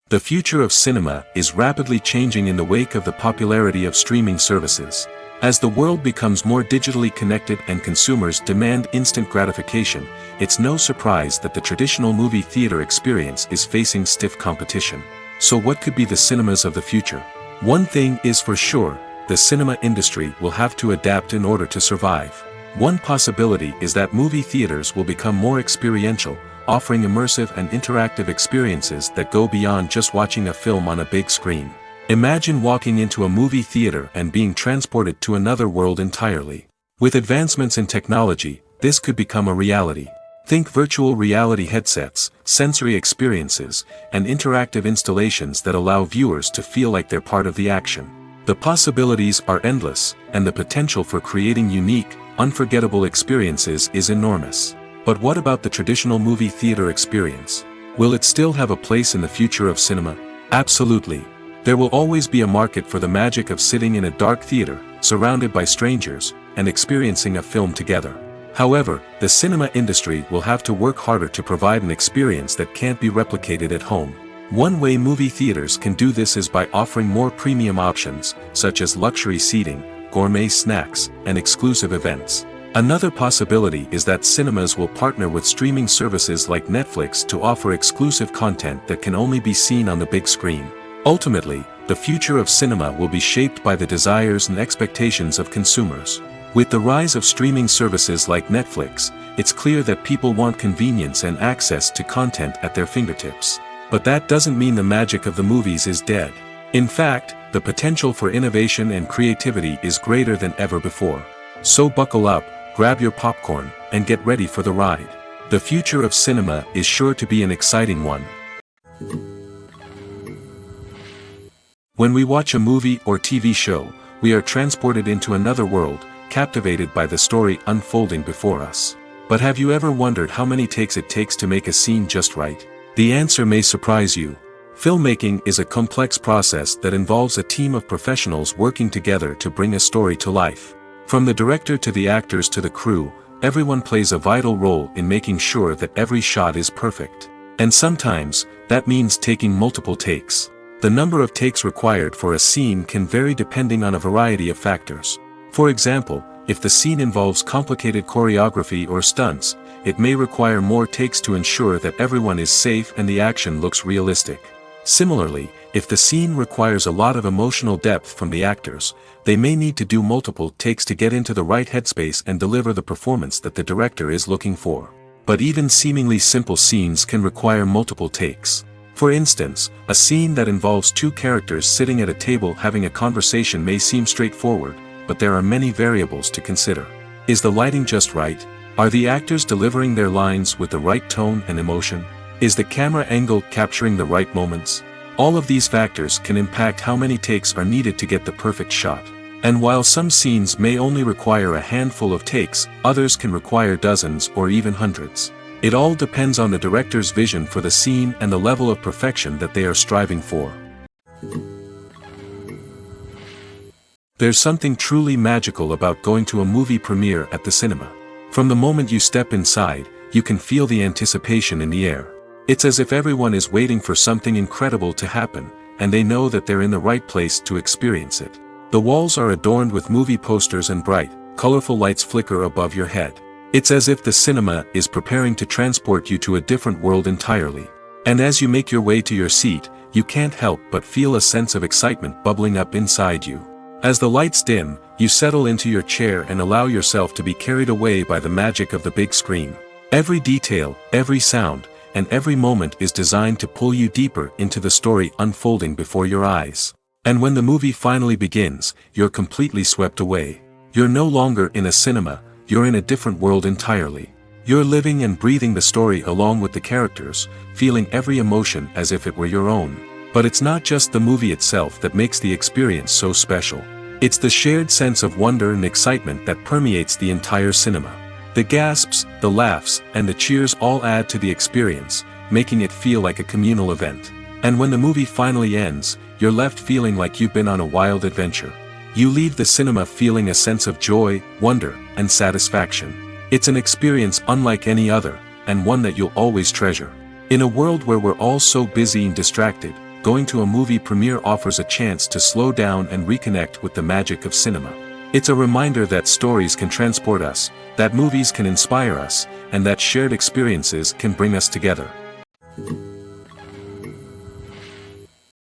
The future of cinema is rapidly changing in the wake of the popularity of streaming services. As the world becomes more digitally connected and consumers demand instant gratification, it's no surprise that the traditional movie theater experience is facing stiff competition. So what could be the cinemas of the future? One thing is for sure, the cinema industry will have to adapt in order to survive. One possibility is that movie theaters will become more experiential, offering immersive and interactive experiences that go beyond just watching a film on a big screen. Imagine walking into a movie theater and being transported to another world entirely. With advancements in technology, this could become a reality. Think virtual reality headsets, sensory experiences, and interactive installations that allow viewers to feel like they're part of the action. The possibilities are endless, and the potential for creating unique, unforgettable experiences is enormous. But what about the traditional movie theater experience? Will it still have a place in the future of cinema? Absolutely. There will always be a market for the magic of sitting in a dark theater, surrounded by strangers, and experiencing a film together. However, the cinema industry will have to work harder to provide an experience that can't be replicated at home. One way movie theaters can do this is by offering more premium options, such as luxury seating, gourmet snacks, and exclusive events. Another possibility is that cinemas will partner with streaming services like Netflix to offer exclusive content that can only be seen on the big screen. Ultimately, the future of cinema will be shaped by the desires and expectations of consumers. With the rise of streaming services like Netflix, it's clear that people want convenience and access to content at their fingertips. But that doesn't mean the magic of the movies is dead. In fact, the potential for innovation and creativity is greater than ever before. So buckle up, grab your popcorn, and get ready for the ride. The future of cinema is sure to be an exciting one. When we watch a movie or TV show, we are transported into another world, captivated by the story unfolding before us. But have you ever wondered how many takes it takes to make a scene just right? The answer may surprise you. Filmmaking is a complex process that involves a team of professionals working together to bring a story to life. From the director to the actors to the crew, everyone plays a vital role in making sure that every shot is perfect. And sometimes, that means taking multiple takes. The number of takes required for a scene can vary depending on a variety of factors. For example, if the scene involves complicated choreography or stunts, it may require more takes to ensure that everyone is safe and the action looks realistic. Similarly, if the scene requires a lot of emotional depth from the actors, they may need to do multiple takes to get into the right headspace and deliver the performance that the director is looking for. But even seemingly simple scenes can require multiple takes. For instance, a scene that involves two characters sitting at a table having a conversation may seem straightforward, but there are many variables to consider. Is the lighting just right? Are the actors delivering their lines with the right tone and emotion? Is the camera angle capturing the right moments? All of these factors can impact how many takes are needed to get the perfect shot. And while some scenes may only require a handful of takes, others can require dozens or even hundreds. It all depends on the director's vision for the scene and the level of perfection that they are striving for. There's something truly magical about going to a movie premiere at the cinema. From the moment you step inside, you can feel the anticipation in the air. It's as if everyone is waiting for something incredible to happen, and they know that they're in the right place to experience it. The walls are adorned with movie posters and bright, colorful lights flicker above your head. It's as if the cinema is preparing to transport you to a different world entirely. And as you make your way to your seat, you can't help but feel a sense of excitement bubbling up inside you. As the lights dim, you settle into your chair and allow yourself to be carried away by the magic of the big screen. Every detail, every sound, and every moment is designed to pull you deeper into the story unfolding before your eyes. And when the movie finally begins, you're completely swept away. You're no longer in a cinema, you're in a different world entirely. You're living and breathing the story along with the characters, feeling every emotion as if it were your own. But it's not just the movie itself that makes the experience so special. It's the shared sense of wonder and excitement that permeates the entire cinema. The gasps, the laughs, and the cheers all add to the experience, making it feel like a communal event. And when the movie finally ends, you're left feeling like you've been on a wild adventure. You leave the cinema feeling a sense of joy, wonder, and satisfaction. It's an experience unlike any other, and one that you'll always treasure. In a world where we're all so busy and distracted, going to a movie premiere offers a chance to slow down and reconnect with the magic of cinema. It's a reminder that stories can transport us, that movies can inspire us, and that shared experiences can bring us together.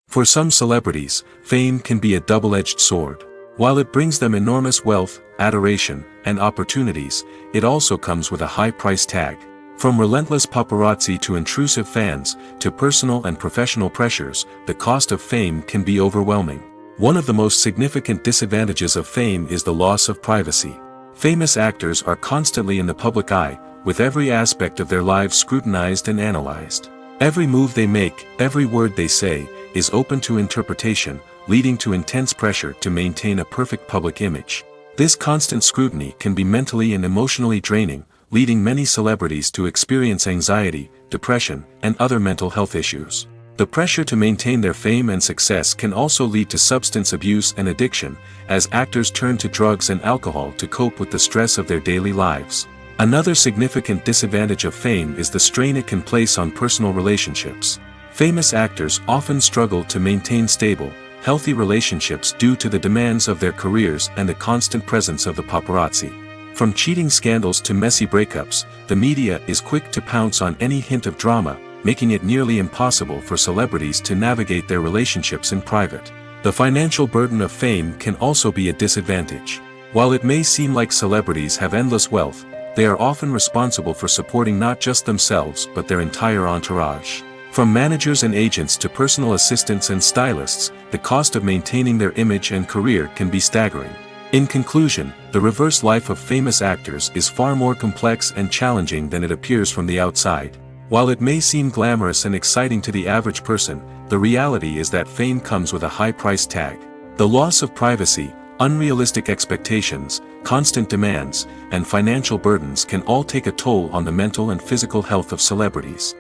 For some celebrities, fame can be a double-edged sword. While it brings them enormous wealth, adoration, and opportunities, it also comes with a high price tag. From relentless paparazzi to intrusive fans, to personal and professional pressures, the cost of fame can be overwhelming. One of the most significant disadvantages of fame is the loss of privacy. Famous actors are constantly in the public eye, with every aspect of their lives scrutinized and analyzed. Every move they make, every word they say, is open to interpretation, leading to intense pressure to maintain a perfect public image. This constant scrutiny can be mentally and emotionally draining, leading many celebrities to experience anxiety, depression, and other mental health issues. The pressure to maintain their fame and success can also lead to substance abuse and addiction, as actors turn to drugs and alcohol to cope with the stress of their daily lives. Another significant disadvantage of fame is the strain it can place on personal relationships. Famous actors often struggle to maintain stable, healthy relationships due to the demands of their careers and the constant presence of the paparazzi. From cheating scandals to messy breakups, the media is quick to pounce on any hint of drama, making it nearly impossible for celebrities to navigate their relationships in private. The financial burden of fame can also be a disadvantage. While it may seem like celebrities have endless wealth, they are often responsible for supporting not just themselves but their entire entourage. From managers and agents to personal assistants and stylists, the cost of maintaining their image and career can be staggering. In conclusion, the reverse life of famous actors is far more complex and challenging than it appears from the outside. While it may seem glamorous and exciting to the average person, the reality is that fame comes with a high price tag. The loss of privacy, unrealistic expectations, constant demands, and financial burdens can all take a toll on the mental and physical health of celebrities.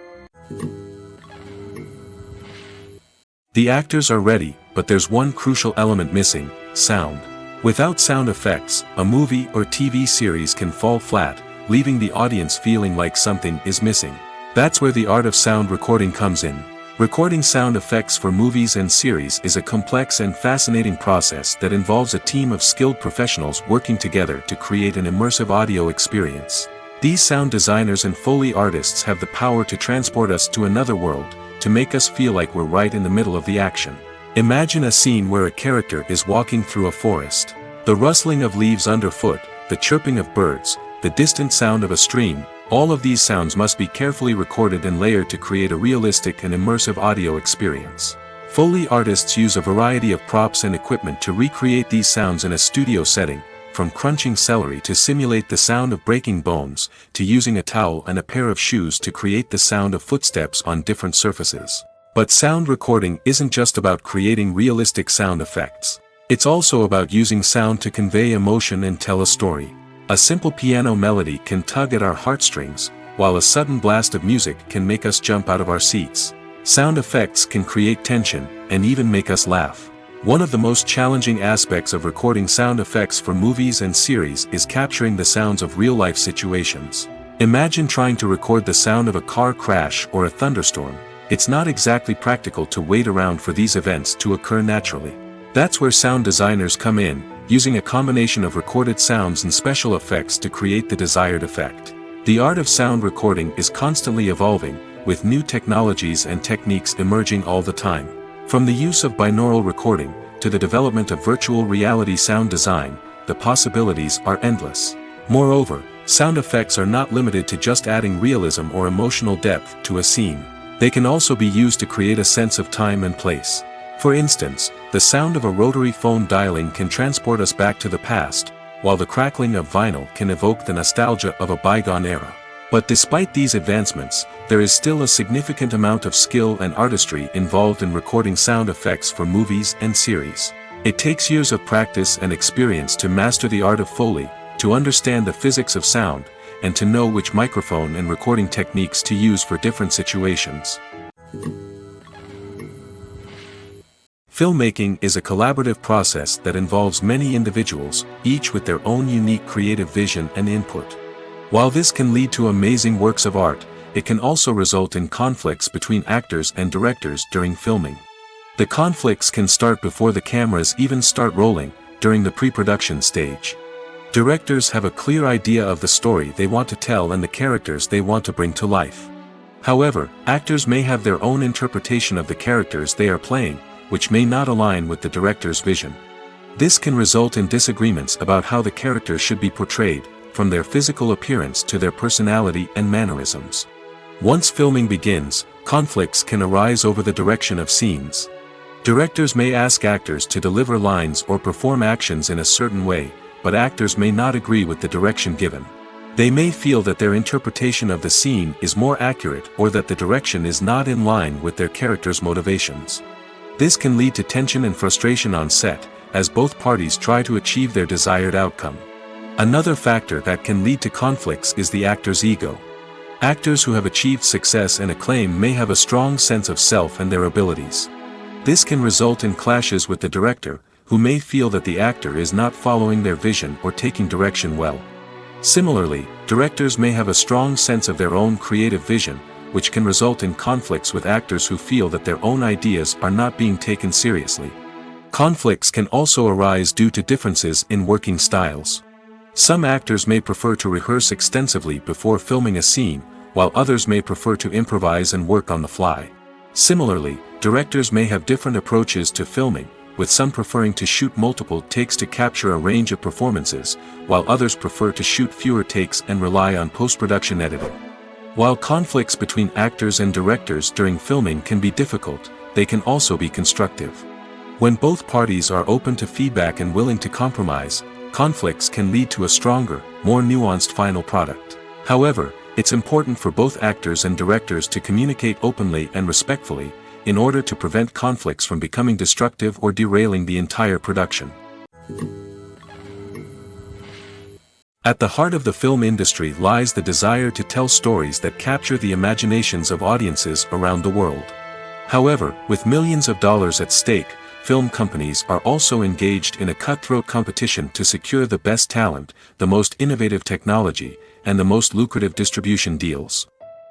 The actors are ready, but there's one crucial element missing: sound. Without sound effects, a movie or TV series can fall flat, leaving the audience feeling like something is missing. That's where the art of sound recording comes in. Recording sound effects for movies and series is a complex and fascinating process that involves a team of skilled professionals working together to create an immersive audio experience. These sound designers and Foley artists have the power to transport us to another world, to make us feel like we're right in the middle of the action. Imagine a scene where a character is walking through a forest. The rustling of leaves underfoot, the chirping of birds, the distant sound of a stream, all of these sounds must be carefully recorded and layered to create a realistic and immersive audio experience. Foley artists use a variety of props and equipment to recreate these sounds in a studio setting, from crunching celery to simulate the sound of breaking bones, to using a towel and a pair of shoes to create the sound of footsteps on different surfaces. But sound recording isn't just about creating realistic sound effects. It's also about using sound to convey emotion and tell a story. A simple piano melody can tug at our heartstrings, while a sudden blast of music can make us jump out of our seats. Sound effects can create tension, and even make us laugh. One of the most challenging aspects of recording sound effects for movies and series is capturing the sounds of real-life situations. Imagine trying to record the sound of a car crash or a thunderstorm. It's not exactly practical to wait around for these events to occur naturally. That's where sound designers come in, using a combination of recorded sounds and special effects to create the desired effect. The art of sound recording is constantly evolving, with new technologies and techniques emerging all the time. From the use of binaural recording, to the development of virtual reality sound design, the possibilities are endless. Moreover, sound effects are not limited to just adding realism or emotional depth to a scene. They can also be used to create a sense of time and place. For instance, the sound of a rotary phone dialing can transport us back to the past, while the crackling of vinyl can evoke the nostalgia of a bygone era. But despite these advancements, there is still a significant amount of skill and artistry involved in recording sound effects for movies and series. It takes years of practice and experience to master the art of Foley, to understand the physics of sound, and to know which microphone and recording techniques to use for different situations. Filmmaking is a collaborative process that involves many individuals, each with their own unique creative vision and input. While this can lead to amazing works of art, it can also result in conflicts between actors and directors during filming. The conflicts can start before the cameras even start rolling, during the pre-production stage. Directors have a clear idea of the story they want to tell and the characters they want to bring to life. However, actors may have their own interpretation of the characters they are playing, which may not align with the director's vision. This can result in disagreements about how the characters should be portrayed, from their physical appearance to their personality and mannerisms. Once filming begins, conflicts can arise over the direction of scenes. Directors may ask actors to deliver lines or perform actions in a certain way, but actors may not agree with the direction given. They may feel that their interpretation of the scene is more accurate or that the direction is not in line with their character's motivations. This can lead to tension and frustration on set, as both parties try to achieve their desired outcome. Another factor that can lead to conflicts is the actor's ego. Actors who have achieved success and acclaim may have a strong sense of self and their abilities. This can result in clashes with the director, who may feel that the actor is not following their vision or taking direction well. Similarly, directors may have a strong sense of their own creative vision, which can result in conflicts with actors who feel that their own ideas are not being taken seriously. Conflicts can also arise due to differences in working styles. Some actors may prefer to rehearse extensively before filming a scene, while others may prefer to improvise and work on the fly. Similarly, directors may have different approaches to filming, with some preferring to shoot multiple takes to capture a range of performances, while others prefer to shoot fewer takes and rely on post-production editing. While conflicts between actors and directors during filming can be difficult, they can also be constructive. When both parties are open to feedback and willing to compromise, conflicts can lead to a stronger, more nuanced final product. However, it's important for both actors and directors to communicate openly and respectfully, in order to prevent conflicts from becoming destructive or derailing the entire production. At the heart of the film industry lies the desire to tell stories that capture the imaginations of audiences around the world. However, with millions of dollars at stake, film companies are also engaged in a cutthroat competition to secure the best talent, the most innovative technology, and the most lucrative distribution deals.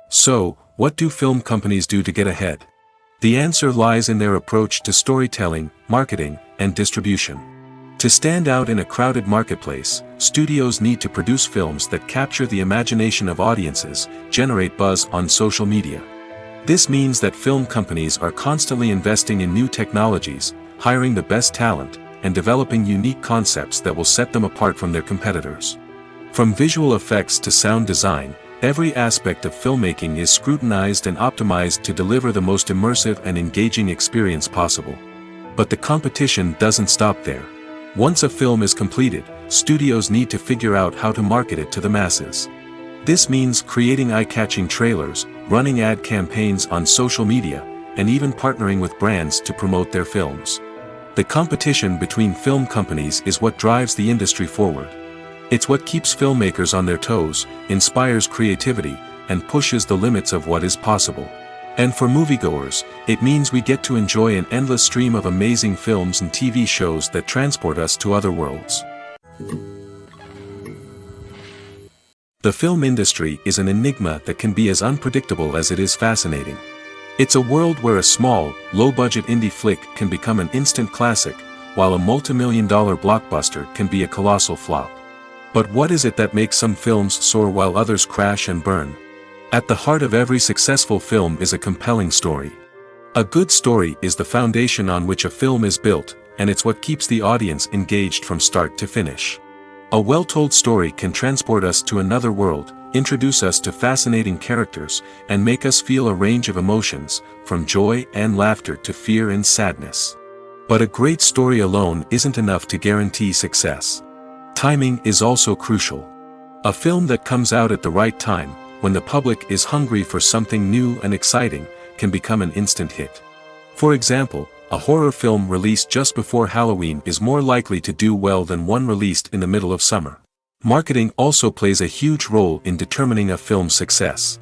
So, what do film companies do to get ahead? The answer lies in their approach to storytelling, marketing, and distribution. To stand out in a crowded marketplace, studios need to produce films that capture the imagination of audiences, generate buzz on social media. This means that film companies are constantly investing in new technologies, hiring the best talent, and developing unique concepts that will set them apart from their competitors. From visual effects to sound design, every aspect of filmmaking is scrutinized and optimized to deliver the most immersive and engaging experience possible. But the competition doesn't stop there. Once a film is completed, studios need to figure out how to market it to the masses. This means creating eye-catching trailers, running ad campaigns on social media, and even partnering with brands to promote their films. The competition between film companies is what drives the industry forward. It's what keeps filmmakers on their toes, inspires creativity, and pushes the limits of what is possible. And for moviegoers, it means we get to enjoy an endless stream of amazing films and TV shows that transport us to other worlds. The film industry is an enigma that can be as unpredictable as it is fascinating. It's a world where a small, low-budget indie flick can become an instant classic, while a multi-million-dollar blockbuster can be a colossal flop. But what is it that makes some films soar while others crash and burn? At the heart of every successful film is a compelling story. A good story is the foundation on which a film is built, and it's what keeps the audience engaged from start to finish. A well-told story can transport us to another world, introduce us to fascinating characters, and make us feel a range of emotions, from joy and laughter to fear and sadness. But a great story alone isn't enough to guarantee success. Timing is also crucial. A film that comes out at the right time, when the public is hungry for something new and exciting, can become an instant hit. For example, a horror film released just before Halloween is more likely to do well than one released in the middle of summer. Marketing also plays a huge role in determining a film's success.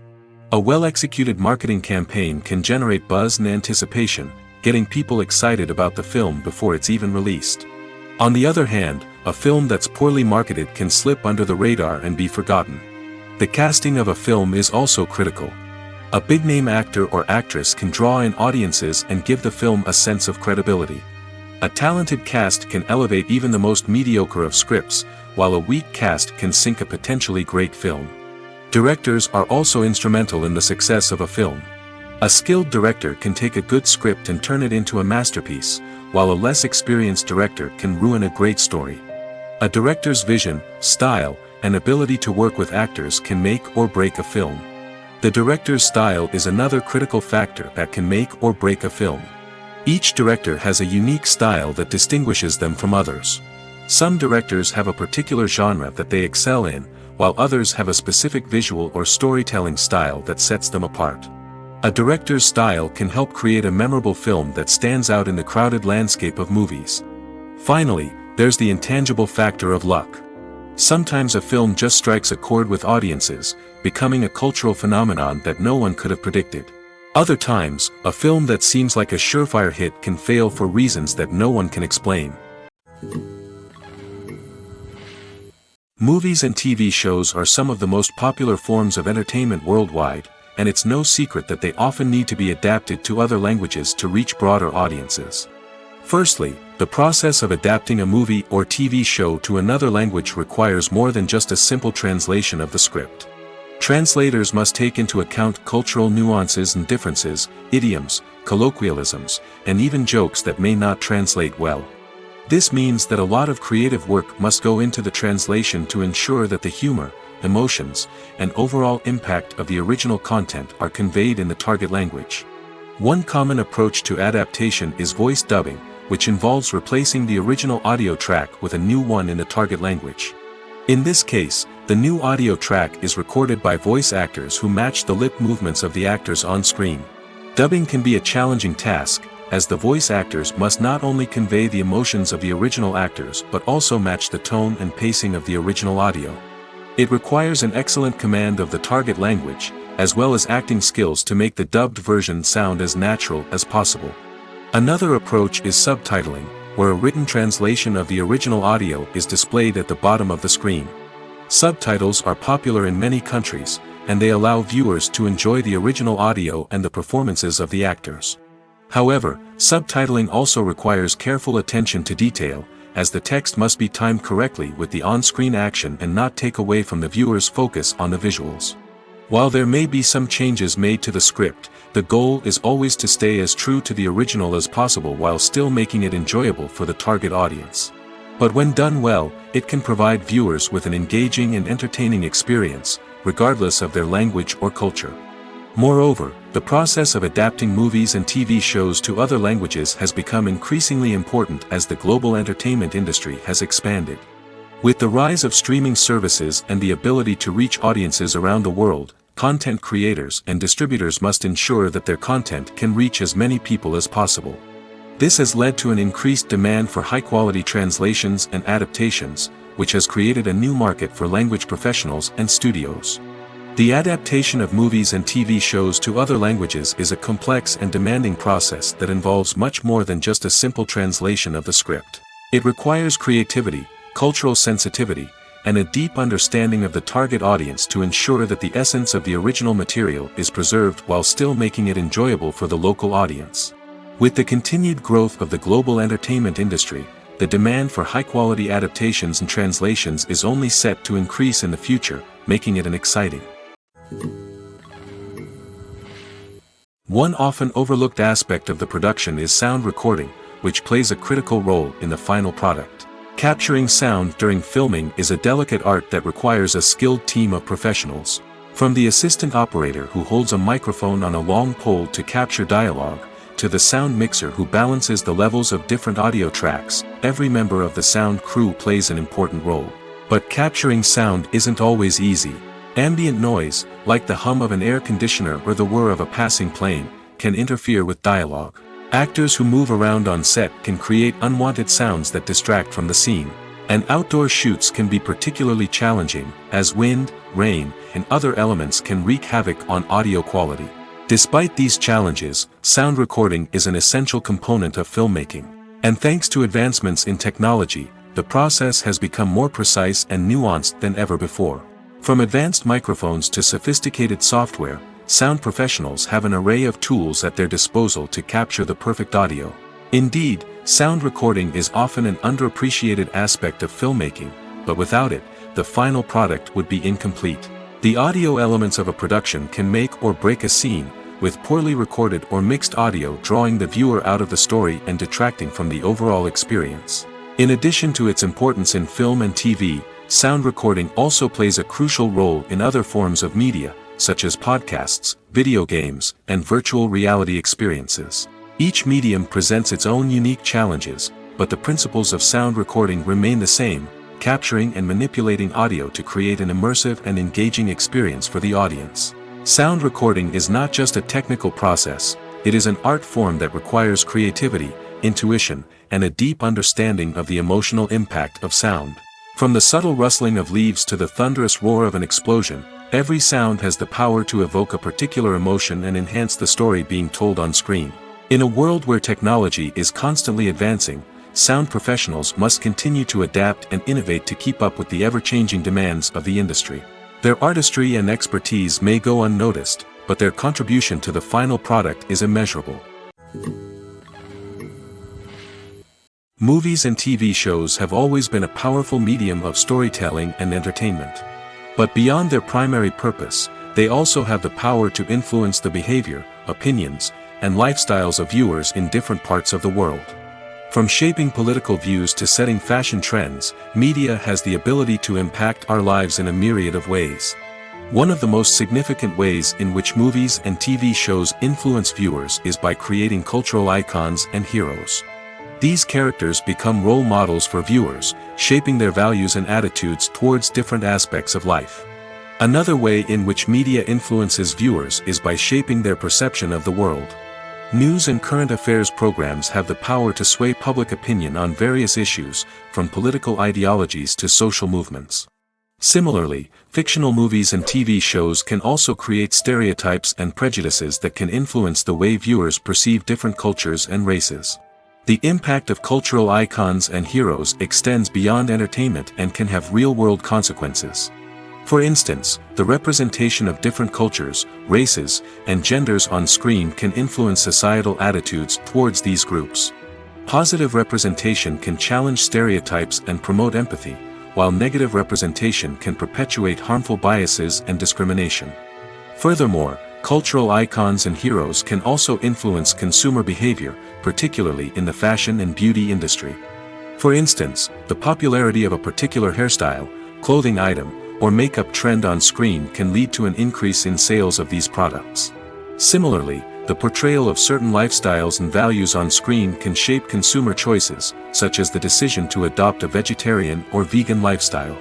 A well-executed marketing campaign can generate buzz and anticipation, getting people excited about the film before it's even released. On the other hand, a film that's poorly marketed can slip under the radar and be forgotten. The casting of a film is also critical. A big-name actor or actress can draw in audiences and give the film a sense of credibility. A talented cast can elevate even the most mediocre of scripts, while a weak cast can sink a potentially great film. Directors are also instrumental in the success of a film. A skilled director can take a good script and turn it into a masterpiece, while a less experienced director can ruin a great story. A director's vision, style, and ability to work with actors can make or break a film. The director's style is another critical factor that can make or break a film. Each director has a unique style that distinguishes them from others. Some directors have a particular genre that they excel in, while others have a specific visual or storytelling style that sets them apart. A director's style can help create a memorable film that stands out in the crowded landscape of movies. Finally, there's the intangible factor of luck. Sometimes a film just strikes a chord with audiences, becoming a cultural phenomenon that no one could have predicted. Other times, a film that seems like a surefire hit can fail for reasons that no one can explain. Movies and TV shows are some of the most popular forms of entertainment worldwide, and it's no secret that they often need to be adapted to other languages to reach broader audiences. Firstly, the process of adapting a movie or TV show to another language requires more than just a simple translation of the script. Translators must take into account cultural nuances and differences, idioms, colloquialisms, and even jokes that may not translate well. This means that a lot of creative work must go into the translation to ensure that the humor, emotions, and overall impact of the original content are conveyed in the target language. One common approach to adaptation is voice dubbing, which involves replacing the original audio track with a new one in the target language. In this case, the new audio track is recorded by voice actors who match the lip movements of the actors on screen. Dubbing can be a challenging task, as the voice actors must not only convey the emotions of the original actors but also match the tone and pacing of the original audio. It requires an excellent command of the target language, as well as acting skills to make the dubbed version sound as natural as possible. Another approach is subtitling, where a written translation of the original audio is displayed at the bottom of the screen. Subtitles are popular in many countries, and they allow viewers to enjoy the original audio and the performances of the actors. However, subtitling also requires careful attention to detail, as the text must be timed correctly with the on-screen action and not take away from the viewer's focus on the visuals. While there may be some changes made to the script, the goal is always to stay as true to the original as possible while still making it enjoyable for the target audience. But when done well, it can provide viewers with an engaging and entertaining experience, regardless of their language or culture. Moreover, the process of adapting movies and TV shows to other languages has become increasingly important as the global entertainment industry has expanded. With the rise of streaming services and the ability to reach audiences around the world, content creators and distributors must ensure that their content can reach as many people as possible. This has led to an increased demand for high-quality translations and adaptations, which has created a new market for language professionals and studios. The adaptation of movies and TV shows to other languages is a complex and demanding process that involves much more than just a simple translation of the script. It requires creativity, cultural sensitivity, and a deep understanding of the target audience to ensure that the essence of the original material is preserved while still making it enjoyable for the local audience. With the continued growth of the global entertainment industry, the demand for high-quality adaptations and translations is only set to increase in the future, making it an exciting. One often overlooked aspect of the production is sound recording, which plays a critical role in the final product. Capturing sound during filming is a delicate art that requires a skilled team of professionals. From the assistant operator who holds a microphone on a long pole to capture dialogue, to the sound mixer who balances the levels of different audio tracks, every member of the sound crew plays an important role. But capturing sound isn't always easy. Ambient noise, like the hum of an air conditioner or the whir of a passing plane, can interfere with dialogue. Actors who move around on set can create unwanted sounds that distract from the scene. And outdoor shoots can be particularly challenging, as wind, rain, and other elements can wreak havoc on audio quality. Despite these challenges, sound recording is an essential component of filmmaking. And thanks to advancements in technology, the process has become more precise and nuanced than ever before. From advanced microphones to sophisticated software, sound professionals have an array of tools at their disposal to capture the perfect audio. Indeed, sound recording is often an underappreciated aspect of filmmaking, but without it, the final product would be incomplete. The audio elements of a production can make or break a scene, with poorly recorded or mixed audio drawing the viewer out of the story and detracting from the overall experience. In addition to its importance in film and TV, sound recording also plays a crucial role in other forms of media, such as podcasts, video games, and virtual reality experiences. Each medium presents its own unique challenges, but the principles of sound recording remain the same, capturing and manipulating audio to create an immersive and engaging experience for the audience. Sound recording is not just a technical process, it is an art form that requires creativity, intuition, and a deep understanding of the emotional impact of sound. From the subtle rustling of leaves to the thunderous roar of an explosion, every sound has the power to evoke a particular emotion and enhance the story being told on screen. In a world where technology is constantly advancing, sound professionals must continue to adapt and innovate to keep up with the ever-changing demands of the industry. Their artistry and expertise may go unnoticed, but their contribution to the final product is immeasurable. Movies and TV shows have always been a powerful medium of storytelling and entertainment. But beyond their primary purpose, they also have the power to influence the behavior, opinions, and lifestyles of viewers in different parts of the world. From shaping political views to setting fashion trends, media has the ability to impact our lives in a myriad of ways. One of the most significant ways in which movies and TV shows influence viewers is by creating cultural icons and heroes. These characters become role models for viewers, shaping their values and attitudes towards different aspects of life. Another way in which media influences viewers is by shaping their perception of the world. News and current affairs programs have the power to sway public opinion on various issues, from political ideologies to social movements. Similarly, fictional movies and TV shows can also create stereotypes and prejudices that can influence the way viewers perceive different cultures and races. The impact of cultural icons and heroes extends beyond entertainment and can have real-world consequences. For instance, the representation of different cultures, races, and genders on screen can influence societal attitudes towards these groups. Positive representation can challenge stereotypes and promote empathy, while negative representation can perpetuate harmful biases and discrimination. Furthermore, cultural icons and heroes can also influence consumer behavior, particularly in the fashion and beauty industry. For instance, the popularity of a particular hairstyle, clothing item, or makeup trend on screen can lead to an increase in sales of these products. Similarly, the portrayal of certain lifestyles and values on screen can shape consumer choices, such as the decision to adopt a vegetarian or vegan lifestyle.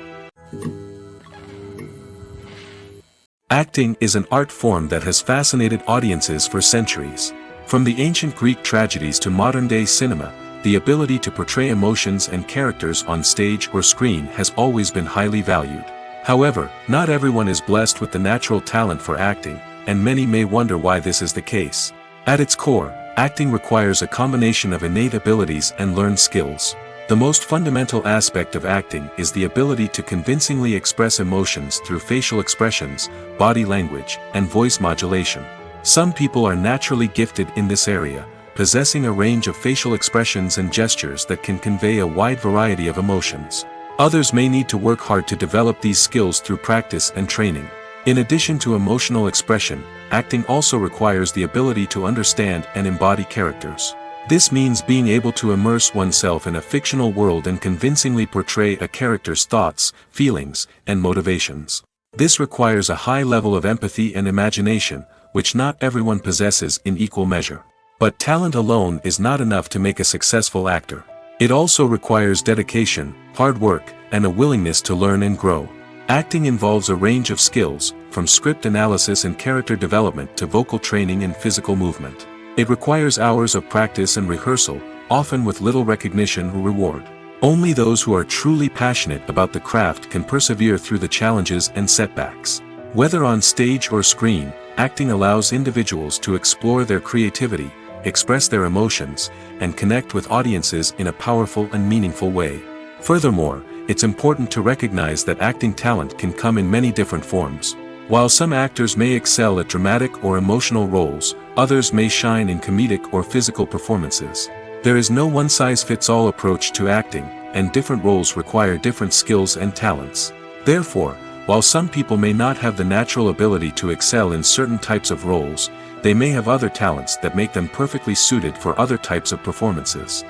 Acting is an art form that has fascinated audiences for centuries. From the ancient Greek tragedies to modern-day cinema, the ability to portray emotions and characters on stage or screen has always been highly valued. However, not everyone is blessed with the natural talent for acting, and many may wonder why this is the case. At its core, acting requires a combination of innate abilities and learned skills. The most fundamental aspect of acting is the ability to convincingly express emotions through facial expressions, body language, and voice modulation. Some people are naturally gifted in this area, possessing a range of facial expressions and gestures that can convey a wide variety of emotions. Others may need to work hard to develop these skills through practice and training. In addition to emotional expression, acting also requires the ability to understand and embody characters. This means being able to immerse oneself in a fictional world and convincingly portray a character's thoughts, feelings, and motivations. This requires a high level of empathy and imagination, which not everyone possesses in equal measure. But talent alone is not enough to make a successful actor. It also requires dedication, hard work, and a willingness to learn and grow. Acting involves a range of skills, from script analysis and character development to vocal training and physical movement. It requires hours of practice and rehearsal, often with little recognition or reward. Only those who are truly passionate about the craft can persevere through the challenges and setbacks. Whether on stage or screen, acting allows individuals to explore their creativity, express their emotions, and connect with audiences in a powerful and meaningful way. Furthermore, it's important to recognize that acting talent can come in many different forms. While some actors may excel at dramatic or emotional roles, others may shine in comedic or physical performances. There is no one-size-fits-all approach to acting, and different roles require different skills and talents. Therefore, while some people may not have the natural ability to excel in certain types of roles, they may have other talents that make them perfectly suited for other types of performances.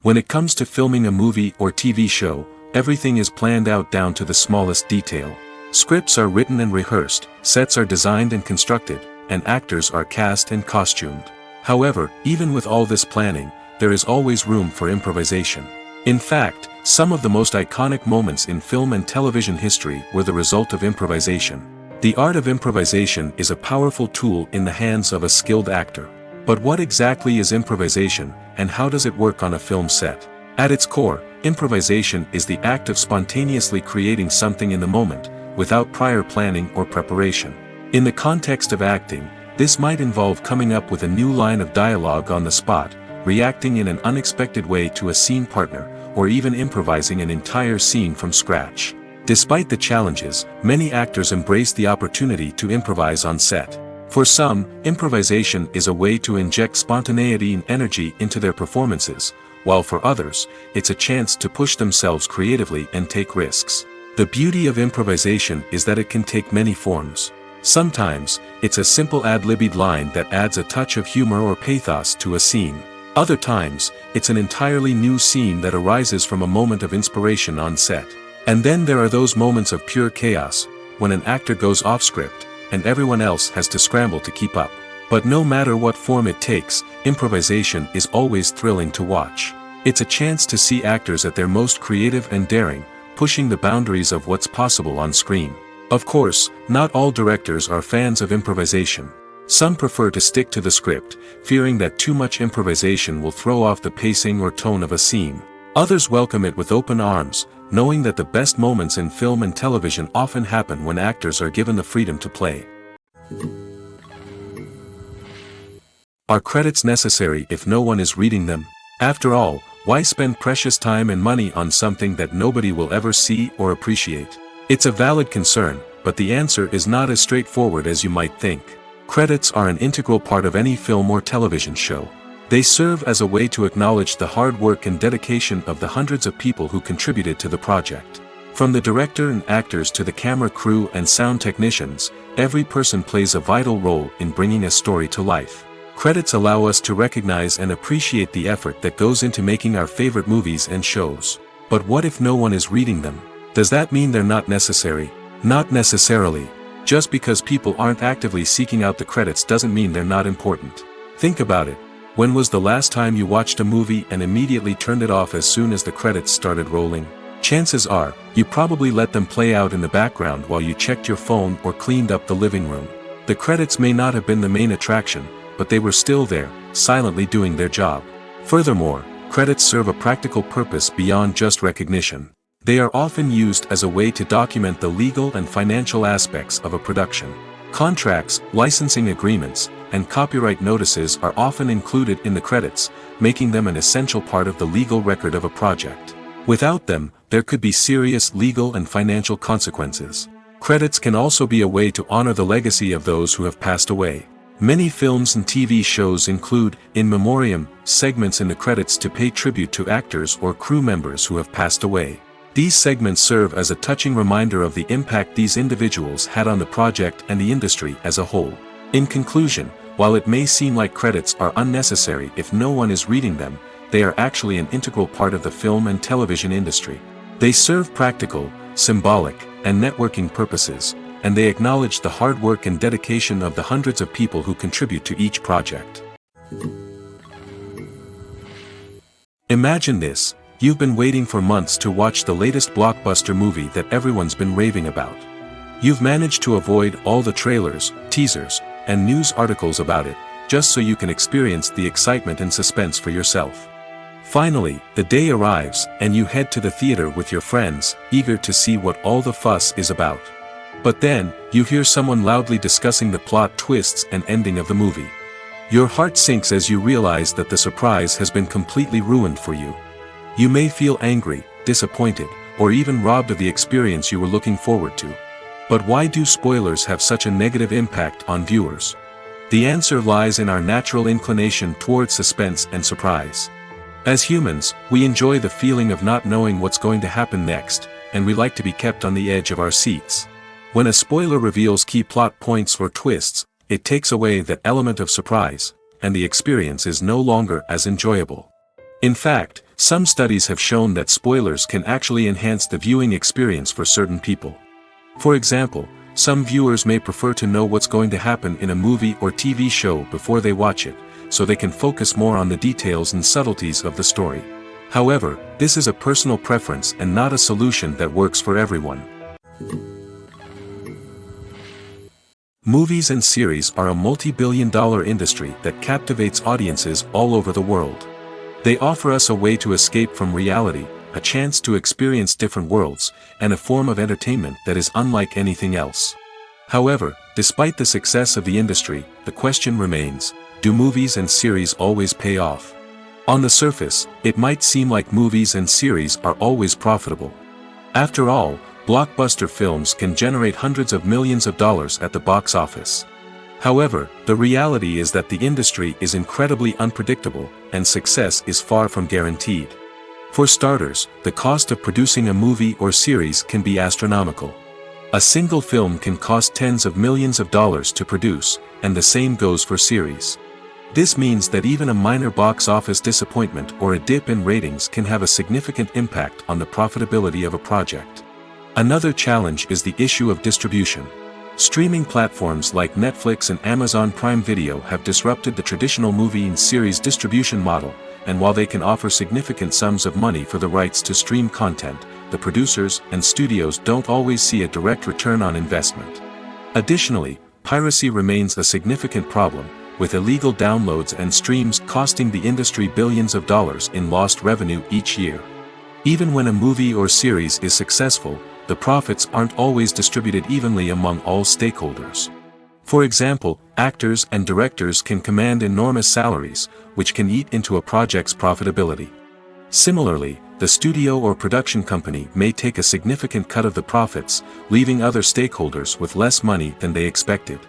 When it comes to filming a movie or TV show, everything is planned out down to the smallest detail. Scripts are written and rehearsed, sets are designed and constructed, and actors are cast and costumed. However, even with all this planning, there is always room for improvisation. In fact, some of the most iconic moments in film and television history were the result of improvisation. The art of improvisation is a powerful tool in the hands of a skilled actor. But what exactly is improvisation, and how does it work on a film set? At its core, improvisation is the act of spontaneously creating something in the moment, without prior planning or preparation. In the context of acting, This might involve coming up with a new line of dialogue on the spot, reacting in an unexpected way to a scene partner, or even improvising an entire scene from scratch. Despite the challenges, many actors embrace the opportunity to improvise on set. For some, improvisation is a way to inject spontaneity and energy into their performances, while for others, it's a chance to push themselves creatively and take risks. The beauty of improvisation is that it can take many forms. Sometimes, it's a simple ad-libbed line that adds a touch of humor or pathos to a scene. Other times, it's an entirely new scene that arises from a moment of inspiration on set. And then there are those moments of pure chaos, when an actor goes off script, and everyone else has to scramble to keep up. But no matter what form it takes, improvisation is always thrilling to watch. It's a chance to see actors at their most creative and daring, pushing the boundaries of what's possible on screen. Of course, not all directors are fans of improvisation. Some prefer to stick to the script, fearing that too much improvisation will throw off the pacing or tone of a scene. Others welcome it with open arms, knowing that the best moments in film and television often happen when actors are given the freedom to play. Are credits necessary if no one is reading them? After all, why spend precious time and money on something that nobody will ever see or appreciate? It's a valid concern, but the answer is not as straightforward as you might think. Credits are an integral part of any film or television show. They serve as a way to acknowledge the hard work and dedication of the hundreds of people who contributed to the project. From the director and actors to the camera crew and sound technicians, every person plays a vital role in bringing a story to life. Credits allow us to recognize and appreciate the effort that goes into making our favorite movies and shows. But what if no one is reading them? Does that mean they're not necessary? Not necessarily. Just because people aren't actively seeking out the credits doesn't mean they're not important. Think about it. When was the last time you watched a movie and immediately turned it off as soon as the credits started rolling? Chances are, you probably let them play out in the background while you checked your phone or cleaned up the living room. The credits may not have been the main attraction, but they were still there, silently doing their job. Furthermore, credits serve a practical purpose beyond just recognition. They are often used as a way to document the legal and financial aspects of a production. Contracts, licensing agreements, and copyright notices are often included in the credits, making them an essential part of the legal record of a project. Without them, there could be serious legal and financial consequences. Credits can also be a way to honor the legacy of those who have passed away. Many films and TV shows include, in memoriam, segments in the credits to pay tribute to actors or crew members who have passed away. These segments serve as a touching reminder of the impact these individuals had on the project and the industry as a whole. In conclusion, while it may seem like credits are unnecessary if no one is reading them, they are actually an integral part of the film and television industry. They serve practical, symbolic, and networking purposes, and they acknowledge the hard work and dedication of the hundreds of people who contribute to each project. Imagine this. You've been waiting for months to watch the latest blockbuster movie that everyone's been raving about. You've managed to avoid all the trailers, teasers, and news articles about it, just so you can experience the excitement and suspense for yourself. Finally, the day arrives, and you head to the theater with your friends, eager to see what all the fuss is about. But then, you hear someone loudly discussing the plot twists and ending of the movie. Your heart sinks as you realize that the surprise has been completely ruined for you. You may feel angry, disappointed, or even robbed of the experience you were looking forward to. But why do spoilers have such a negative impact on viewers? The answer lies in our natural inclination towards suspense and surprise. As humans, we enjoy the feeling of not knowing what's going to happen next, and we like to be kept on the edge of our seats. When a spoiler reveals key plot points or twists, it takes away that element of surprise, and the experience is no longer as enjoyable. In fact, some studies have shown that spoilers can actually enhance the viewing experience for certain people. For example, some viewers may prefer to know what's going to happen in a movie or TV show before they watch it, so they can focus more on the details and subtleties of the story. However, this is a personal preference and not a solution that works for everyone. Movies and series are a multi-billion-dollar industry that captivates audiences all over the world. They offer us a way to escape from reality, a chance to experience different worlds, and a form of entertainment that is unlike anything else. However, despite the success of the industry, the question remains, do movies and series always pay off? On the surface, it might seem like movies and series are always profitable. After all, blockbuster films can generate hundreds of millions of dollars at the box office. However, the reality is that the industry is incredibly unpredictable, and success is far from guaranteed. For starters, the cost of producing a movie or series can be astronomical. A single film can cost tens of millions of dollars to produce, and the same goes for series. This means that even a minor box office disappointment or a dip in ratings can have a significant impact on the profitability of a project. Another challenge is the issue of distribution. Streaming platforms like Netflix and Amazon Prime Video have disrupted the traditional movie and series distribution model, and while they can offer significant sums of money for the rights to stream content, the producers and studios don't always see a direct return on investment. Additionally, piracy remains a significant problem, with illegal downloads and streams costing the industry billions of dollars in lost revenue each year. Even when a movie or series is successful, the profits aren't always distributed evenly among all stakeholders. For example, actors and directors can command enormous salaries, which can eat into a project's profitability. Similarly, the studio or production company may take a significant cut of the profits, leaving other stakeholders with less money than they expected.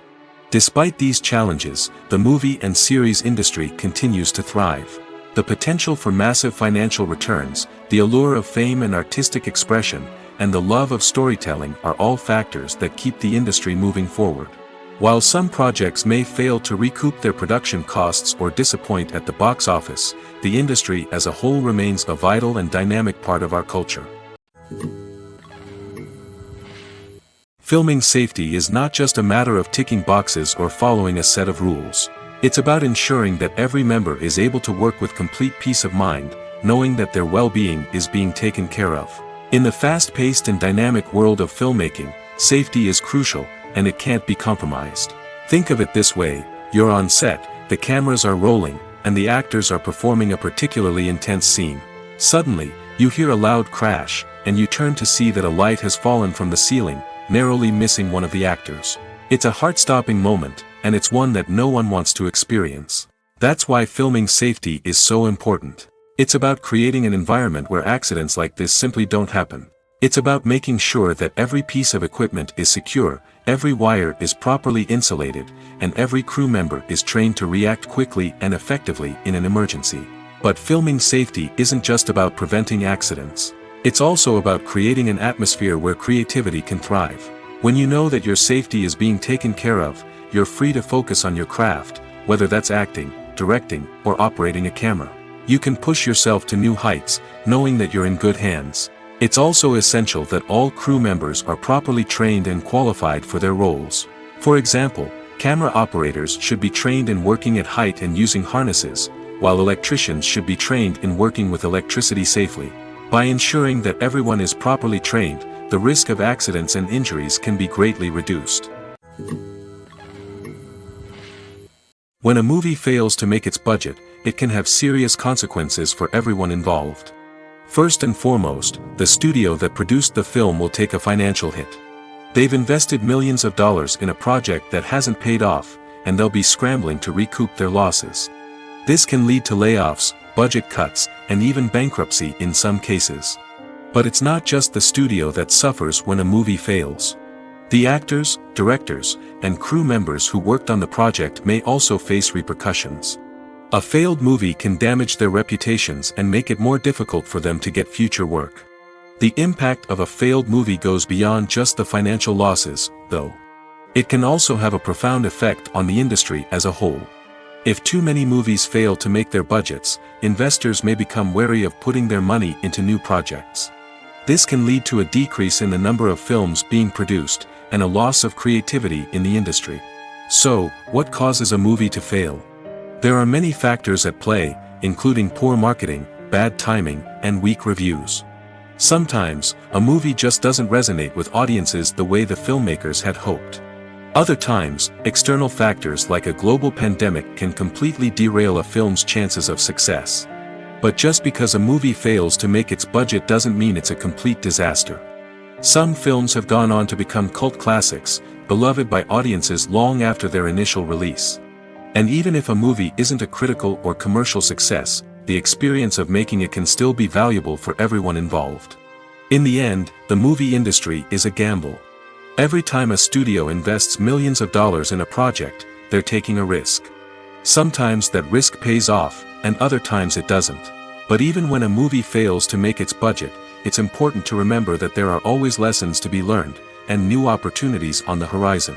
Despite these challenges, the movie and series industry continues to thrive. The potential for massive financial returns, the allure of fame and artistic expression, and the love of storytelling are all factors that keep the industry moving forward. While some projects may fail to recoup their production costs or disappoint at the box office, the industry as a whole remains a vital and dynamic part of our culture. Filming safety is not just a matter of ticking boxes or following a set of rules. It's about ensuring that every member is able to work with complete peace of mind, knowing that their well-being is being taken care of. In the fast-paced and dynamic world of filmmaking, safety is crucial, and it can't be compromised. Think of it this way: you're on set, the cameras are rolling, and the actors are performing a particularly intense scene. Suddenly, you hear a loud crash, and you turn to see that a light has fallen from the ceiling, narrowly missing one of the actors. It's a heart-stopping moment, and it's one that no one wants to experience. That's why filming safety is so important. It's about creating an environment where accidents like this simply don't happen. It's about making sure that every piece of equipment is secure, every wire is properly insulated, and every crew member is trained to react quickly and effectively in an emergency. But filming safety isn't just about preventing accidents. It's also about creating an atmosphere where creativity can thrive. When you know that your safety is being taken care of, you're free to focus on your craft, whether that's acting, directing, or operating a camera. You can push yourself to new heights, knowing that you're in good hands. It's also essential that all crew members are properly trained and qualified for their roles. For example, camera operators should be trained in working at height and using harnesses, while electricians should be trained in working with electricity safely. By ensuring that everyone is properly trained, the risk of accidents and injuries can be greatly reduced. When a movie fails to make its budget, it can have serious consequences for everyone involved. First and foremost, the studio that produced the film will take a financial hit. They've invested millions of dollars in a project that hasn't paid off, and they'll be scrambling to recoup their losses. This can lead to layoffs, budget cuts, and even bankruptcy in some cases. But it's not just the studio that suffers when a movie fails. The actors, directors, and crew members who worked on the project may also face repercussions. A failed movie can damage their reputations and make it more difficult for them to get future work. The impact of a failed movie goes beyond just the financial losses, though. It can also have a profound effect on the industry as a whole. If too many movies fail to make their budgets, investors may become wary of putting their money into new projects. This can lead to a decrease in the number of films being produced, and a loss of creativity in the industry. So, what causes a movie to fail? There are many factors at play, including poor marketing, bad timing, and weak reviews. Sometimes, a movie just doesn't resonate with audiences the way the filmmakers had hoped. Other times, external factors like a global pandemic can completely derail a film's chances of success. But just because a movie fails to make its budget doesn't mean it's a complete disaster. Some films have gone on to become cult classics, beloved by audiences long after their initial release. And even if a movie isn't a critical or commercial success, the experience of making it can still be valuable for everyone involved. In the end, the movie industry is a gamble. Every time a studio invests millions of dollars in a project, they're taking a risk. Sometimes that risk pays off, and other times it doesn't. But even when a movie fails to make its budget, it's important to remember that there are always lessons to be learned, and new opportunities on the horizon.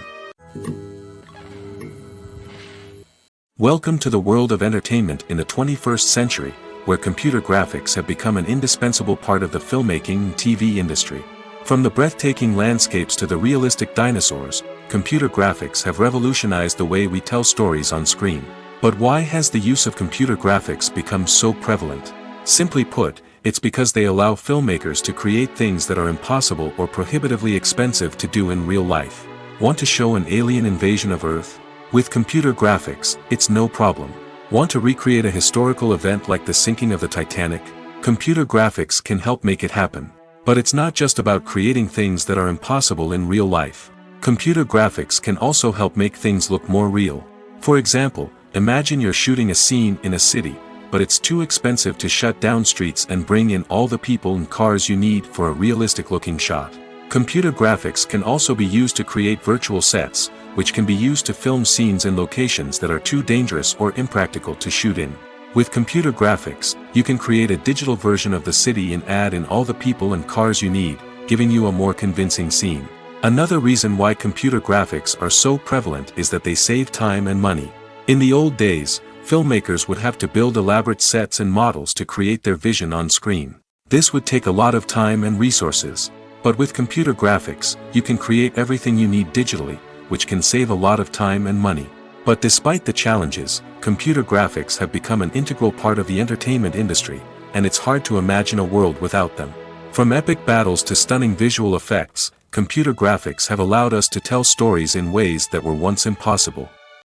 Welcome to the world of entertainment in the 21st century, where computer graphics have become an indispensable part of the filmmaking and TV industry. From the breathtaking landscapes to the realistic dinosaurs, computer graphics have revolutionized the way we tell stories on screen. But why has the use of computer graphics become so prevalent? Simply put, it's because they allow filmmakers to create things that are impossible or prohibitively expensive to do in real life. Want to show an alien invasion of Earth? With computer graphics, it's no problem. Want to recreate a historical event like the sinking of the Titanic? Computer graphics can help make it happen. But it's not just about creating things that are impossible in real life. Computer graphics can also help make things look more real. For example, imagine you're shooting a scene in a city, but it's too expensive to shut down streets and bring in all the people and cars you need for a realistic-looking shot. Computer graphics can also be used to create virtual sets, which can be used to film scenes in locations that are too dangerous or impractical to shoot in. With computer graphics, you can create a digital version of the city and add in all the people and cars you need, giving you a more convincing scene. Another reason why computer graphics are so prevalent is that they save time and money. In the old days, filmmakers would have to build elaborate sets and models to create their vision on screen. This would take a lot of time and resources. But with computer graphics, you can create everything you need digitally, which can save a lot of time and money. But despite the challenges, computer graphics have become an integral part of the entertainment industry, and it's hard to imagine a world without them. From epic battles to stunning visual effects, computer graphics have allowed us to tell stories in ways that were once impossible.